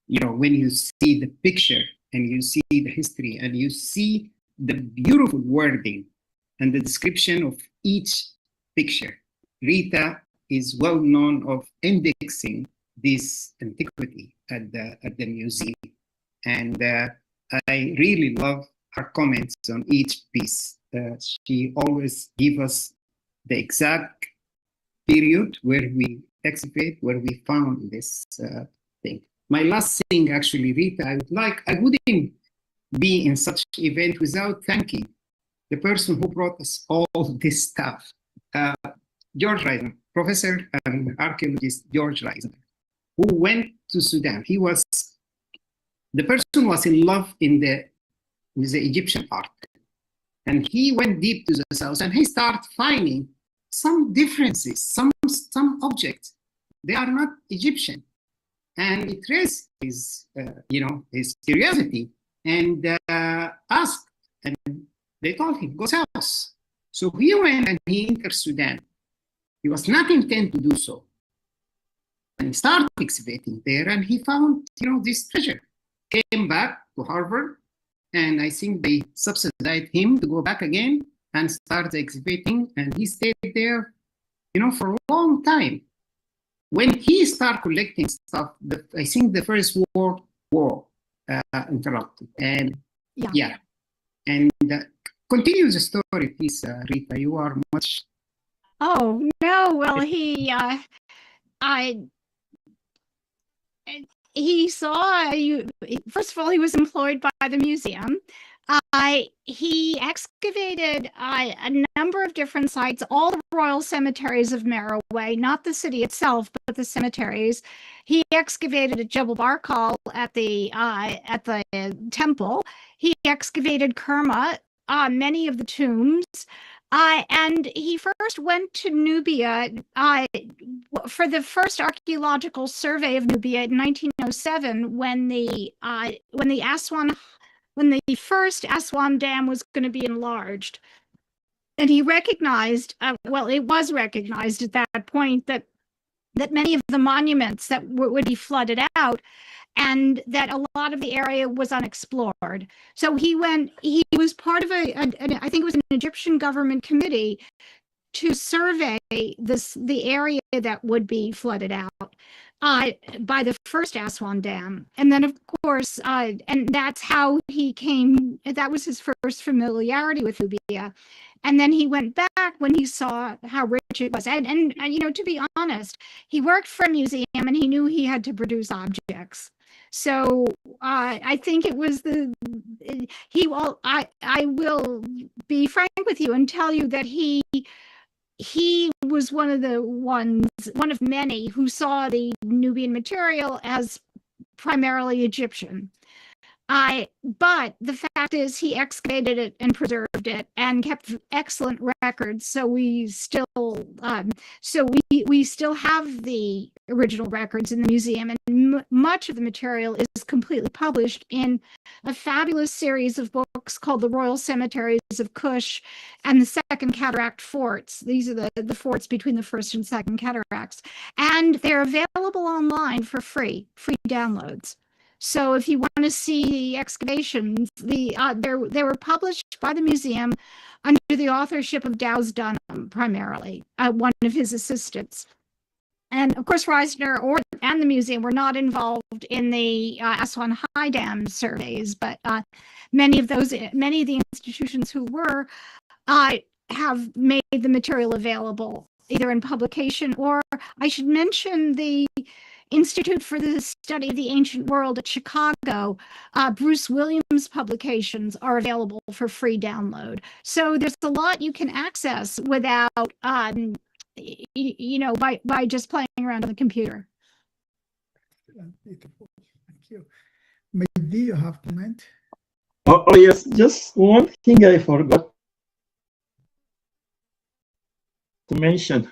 When you see the picture and you see the history and you see the beautiful wording and the description of each picture. Rita is well known of indexing this antiquity at the museum. And I really love her comments on each piece. She always gives us the exact period where we excavate, where we found this thing. My last thing, actually, Rita, I wouldn't be in such an event without thanking the person who brought us all this stuff. George Reisner, professor and archaeologist George Reisner, who went to Sudan. The person was in love with the Egyptian art. And he went deep to the south and he started finding some differences, some objects. They are not Egyptian. And it raised his curiosity and asked, and they told him, go south. So he went and he entered Sudan. He was not intended to do so. And he started excavating there and he found, this treasure. Came back to Harvard, and I think they subsidized him to go back again and start excavating, and he stayed there, for a long time. When he started collecting stuff, I think the First World War interrupted. And and continue the story, please, Rita. You are much. Oh no! Well, he saw you. First of all, he was employed by the museum, He excavated a number of different sites, all the royal cemeteries of Merowe, not the city itself, but the cemeteries. He excavated at Jebel Barkal at the temple. He excavated Kerma, many of the tombs. And he first went to Nubia for the first archaeological survey of Nubia in 1907, when the first Aswan Dam was going to be enlarged. And he recognized, it was recognized at that point that many of the monuments that would be flooded out, and that a lot of the area was unexplored. So he was part of I think it was an Egyptian government committee to survey the area that would be flooded out by the first Aswan Dam. And then, of course, and that's how he came, that was his first familiarity with Nubia. And then he went back when he saw how rich it was. And you know, to be honest, he worked for a museum and he knew he had to produce objects. So I think it was I will be frank with you and tell you that he was one of many who saw the Nubian material as primarily Egyptian. But the fact is, he excavated it and preserved it and kept excellent records. So we still have the original records in the museum, and much of the material is completely published in a fabulous series of books called The Royal Cemeteries of Kush and the Second Cataract Forts. These are the forts between the First and Second Cataracts, and they're available online for free downloads. So if you want to see the excavations, they were published by the museum under the authorship of Dowes Dunham, primarily, one of his assistants. And of course, Reisner and the museum were not involved in the Aswan High Dam surveys, but many of the institutions who were have made the material available either in publication, or I should mention the Institute for the Study of the Ancient World at Chicago. Bruce Williams' publications are available for free download. So there's a lot you can access without, you know, by just playing around on the computer. Beautiful. Thank you. Maybe you have a comment? Oh, yes, just one thing I forgot to mention.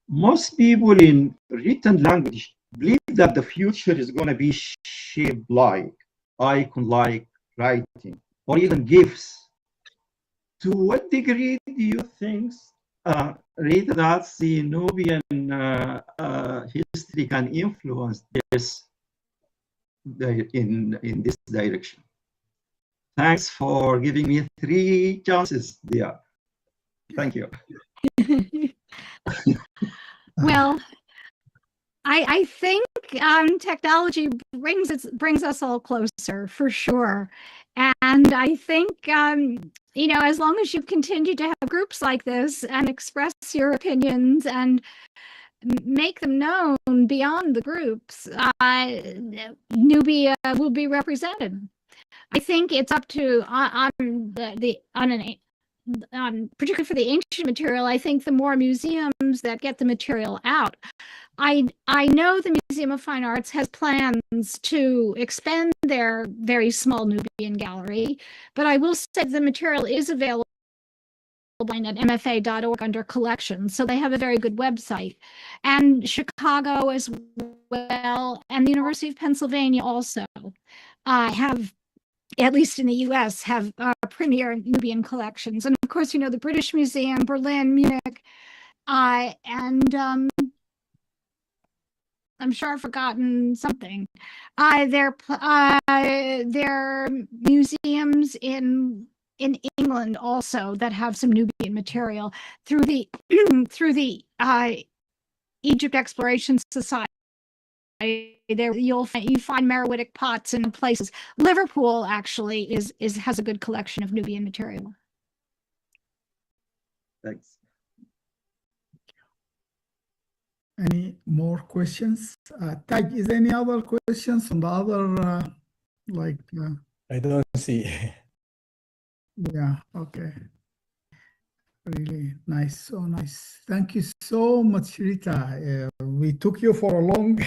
Most people in written language believe that the future is going to be shaped like icon-like writing, or even GIFs. To what degree do you think, Rita, that the Nubian history can influence this in this direction? Thanks for giving me 3 chances there. Thank you. Well, I think technology brings us all closer, for sure. And I think, you know, as long as you continue to have groups like this and express your opinions and make them known beyond the groups, Nubia will be represented. I think it's up to particularly for the ancient material. I think the more museums that get the material out, I know the Museum of Fine Arts has plans to expand their very small Nubian gallery, but I will say the material is available at mfa.org under collections, so they have a very good website. And Chicago as well, and the University of Pennsylvania also have, at least in the US, have premier Nubian collections. And of course, you know, the British Museum, Berlin, Munich, and I'm sure I've forgotten something. There are museums in England also that have some Nubian material through the Egypt Exploration Society. There you find Meroitic pots in places. Liverpool actually has a good collection of Nubian material. Thanks. Any more questions? Taj, is there any other questions on the other I don't see. Yeah, okay. Really nice, so nice. Thank you so much, Rita. We took you for a long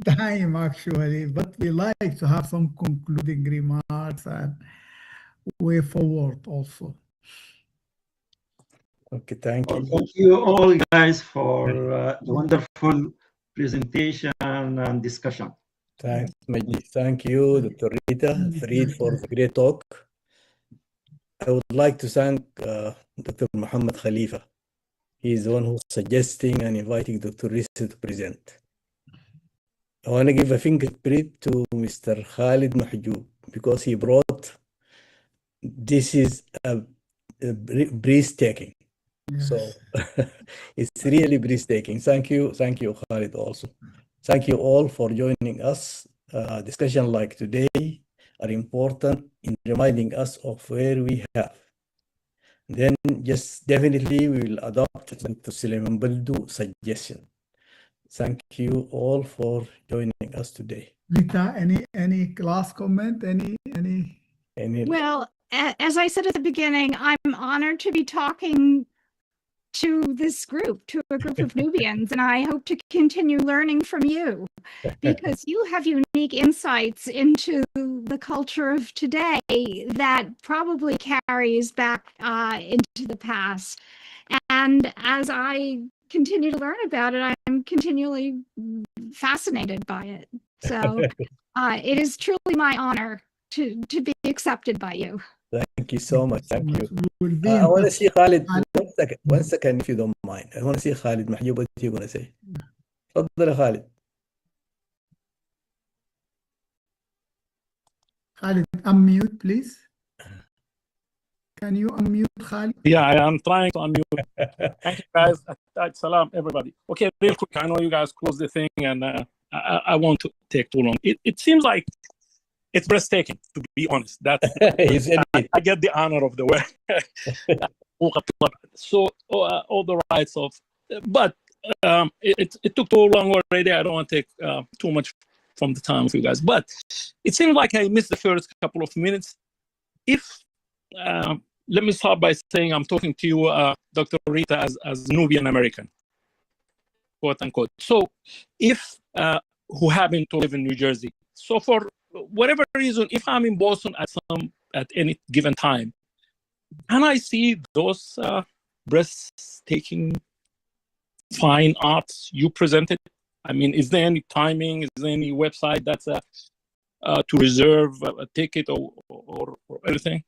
time, actually, but we like to have some concluding remarks and way forward also. Okay, thank you. Thank you all, guys, for the wonderful presentation and discussion. Thanks, Majdi. Thank you, Dr. Rita, Freed, for the great talk. I would like to thank Dr. Muhammad Khalifa. He is the one who's suggesting and inviting Dr. Rita to present. I want to give a fingerprint to Mr. Khalid Mahjoub because he brought, this is a breathtaking. Yes. So it's really breathtaking. Thank you, Khalid, also. Thank you all for joining us. Discussion like today are important in reminding us of where we have. Then just definitely we will adopt Dr. Suleiman Baldu suggestion. Thank you all for joining us today. Rita, any last comment? Any? Well, as I said at the beginning, I'm honored to be talking to this group, to a group of Nubians, and I hope to continue learning from you because you have unique insights into the culture of today that probably carries back into the past. And as I continue to learn about it, I'm continually fascinated by it. So it is truly my honor to be accepted by you. Thank you so much. Thank you. We'll be I in want to touch. see Khalid. One second, if you don't mind. I want to see Khalid Mahjoub. What you going to say? تفضل يا Khalid. Khalid, unmute, please. Can you unmute, Khalid? Yeah, I am trying to unmute. Thank you, guys. Salam, everybody. Okay, real quick. I know you guys closed the thing, and I won't take too long. It seems like it's breathtaking, to be honest. That I get the honor of the work. So all the rights of, but it took too long already. I don't want to take too much from the time of you guys. But it seems like I missed the first couple of minutes. Let me start by saying I'm talking to you, Dr. Rita, as Nubian American, quote unquote. So if who happen to live in New Jersey. So for whatever reason, if I'm in Boston at any given time, can I see those breathtaking fine arts you presented? I mean, is there any timing? Is there any website that's to reserve a ticket or anything?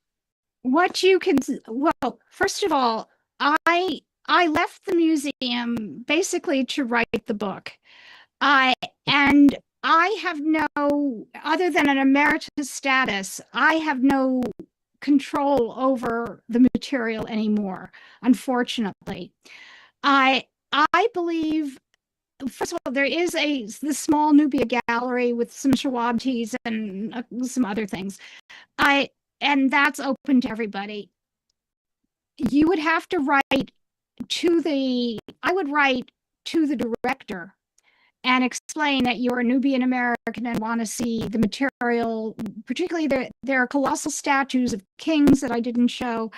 What you can, well, first of all, I left the museum basically to write the book. And I have no, other than an emeritus status, I have no control over the material anymore, unfortunately. I believe, first of all, there is the small Nubia gallery with some Shawab teas and some other things. And that's open to everybody. You would have to write to I would write to the director and explain that you're a Nubian American and want to see the material. Particularly, there are colossal statues of kings that I didn't show.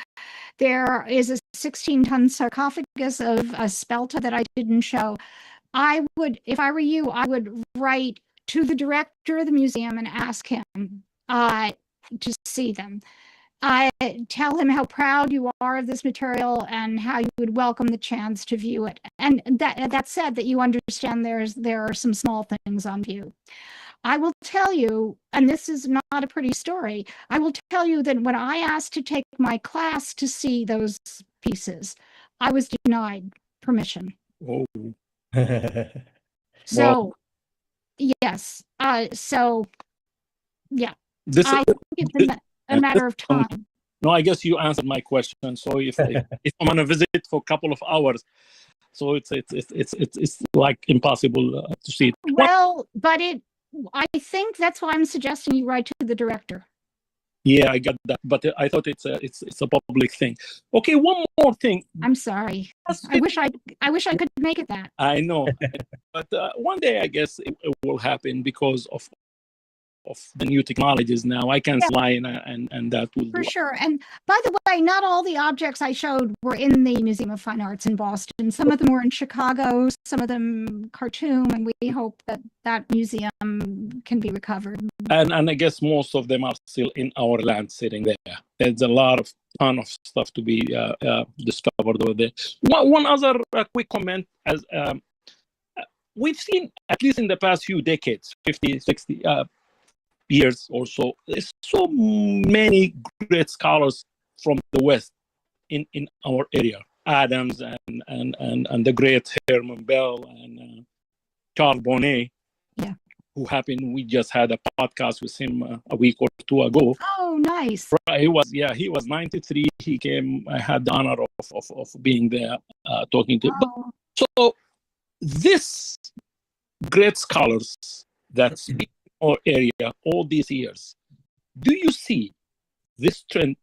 There is a 16-ton sarcophagus of a spelta that I didn't show. I would, if I were you, I would write to the director of the museum and ask him to see them. Tell him how proud you are of this material and how you would welcome the chance to view it. And that said, that you understand there are some small things on view. I will tell you, and this is not a pretty story, I will tell you that when I asked to take my class to see those pieces, I was denied permission. Oh. So, well, yes. So, yeah. I think it's a matter of time. No, I guess you answered my question. So if I'm on a visit for a couple of hours, so it's like impossible to see it. Well, but I think that's why I'm suggesting you write to the director. Yeah, I got that, but I thought it's a public thing. Okay, one more thing. I'm sorry. I wish I could make it that. I know, but one day I guess it will happen because of the new technologies now. I can fly and that will For do. sure. And by the way, not all the objects I showed were in the Museum of Fine Arts in Boston. Some of them were in Chicago, some of them Khartoum, and we hope that that museum can be recovered. And I guess most of them are still in our land sitting there. There's a ton of stuff to be discovered over there. One other quick comment, as we've seen, at least in the past few decades, 50, 60 years or so, there's so many great scholars from the West in our area. Adams and the great Herman Bell and Charles Bonnet, who happened, we just had a podcast with him a week or two ago. Oh, nice. He was 93. He came, I had the honor of being there talking to him. So this great scholars that speak in our area all these years, do you see this trend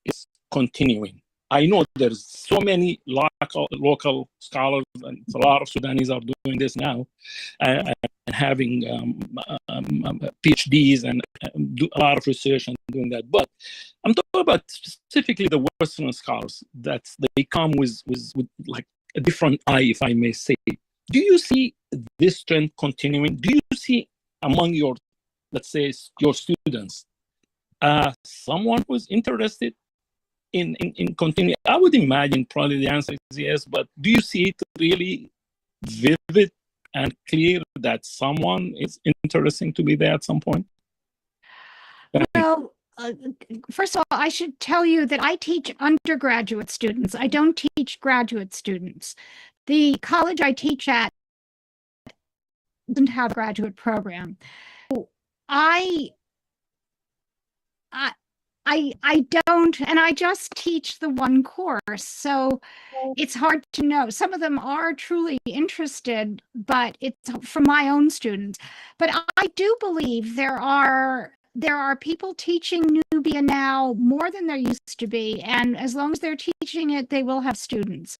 is continuing? I know there's so many local scholars, and a lot of Sudanese are doing this now, and having PhDs and do a lot of research and doing that. But I'm talking about specifically the Western scholars that they come with like a different eye, if I may say. Do you see this trend continuing? Do you see among your, let's say, your students, someone who's interested in continuing? I would imagine probably the answer is yes, but do you see it really vivid and clear that someone is interesting to be there at some point? Well, first of all, I should tell you that I teach undergraduate students. I don't teach graduate students. The college I teach at doesn't have a graduate program. I don't, and I just teach the one course, so it's hard to know. Some of them are truly interested, but it's from my own students. But I do believe there are people teaching Nubia now more than there used to be, and as long as they're teaching it, they will have students.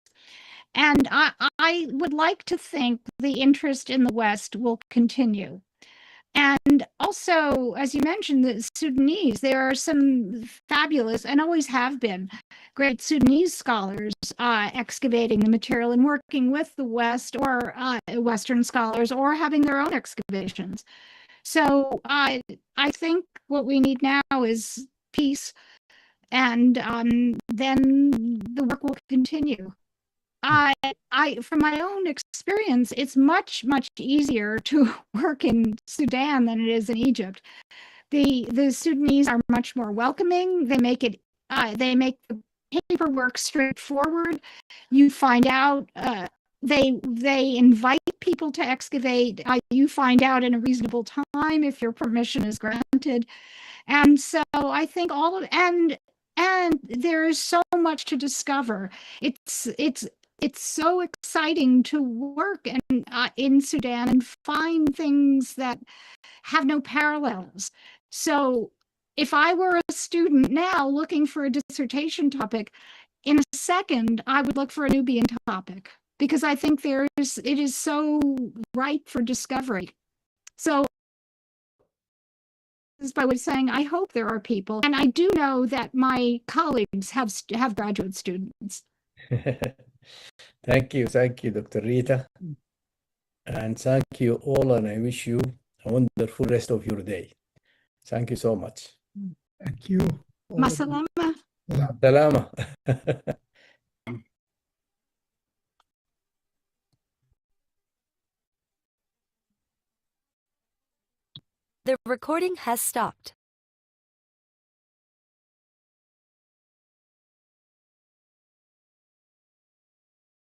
And I would like to think the interest in the West will continue. And also, as you mentioned, the Sudanese, there are some fabulous, and always have been, great Sudanese scholars excavating the material and working with the West or Western scholars, or having their own excavations. So I think what we need now is peace, and then the work will continue. From my own experience, it's much easier to work in Sudan than it is in Egypt. The Sudanese are much more welcoming. They make the paperwork straightforward. You find out they invite people to excavate. You find out in a reasonable time if your permission is granted. And so I think and there is so much to discover. It's so exciting to work in Sudan and find things that have no parallels. So if I were a student now looking for a dissertation topic, in a second, I would look for a Nubian topic, because I think it is so ripe for discovery. So this is by way of saying, I hope there are people, and I do know that my colleagues have graduate students. Thank you, Dr. Rita. And thank you all, and I wish you a wonderful rest of your day. Thank you so much. Thank you. Masalama. Salama. The recording has stopped.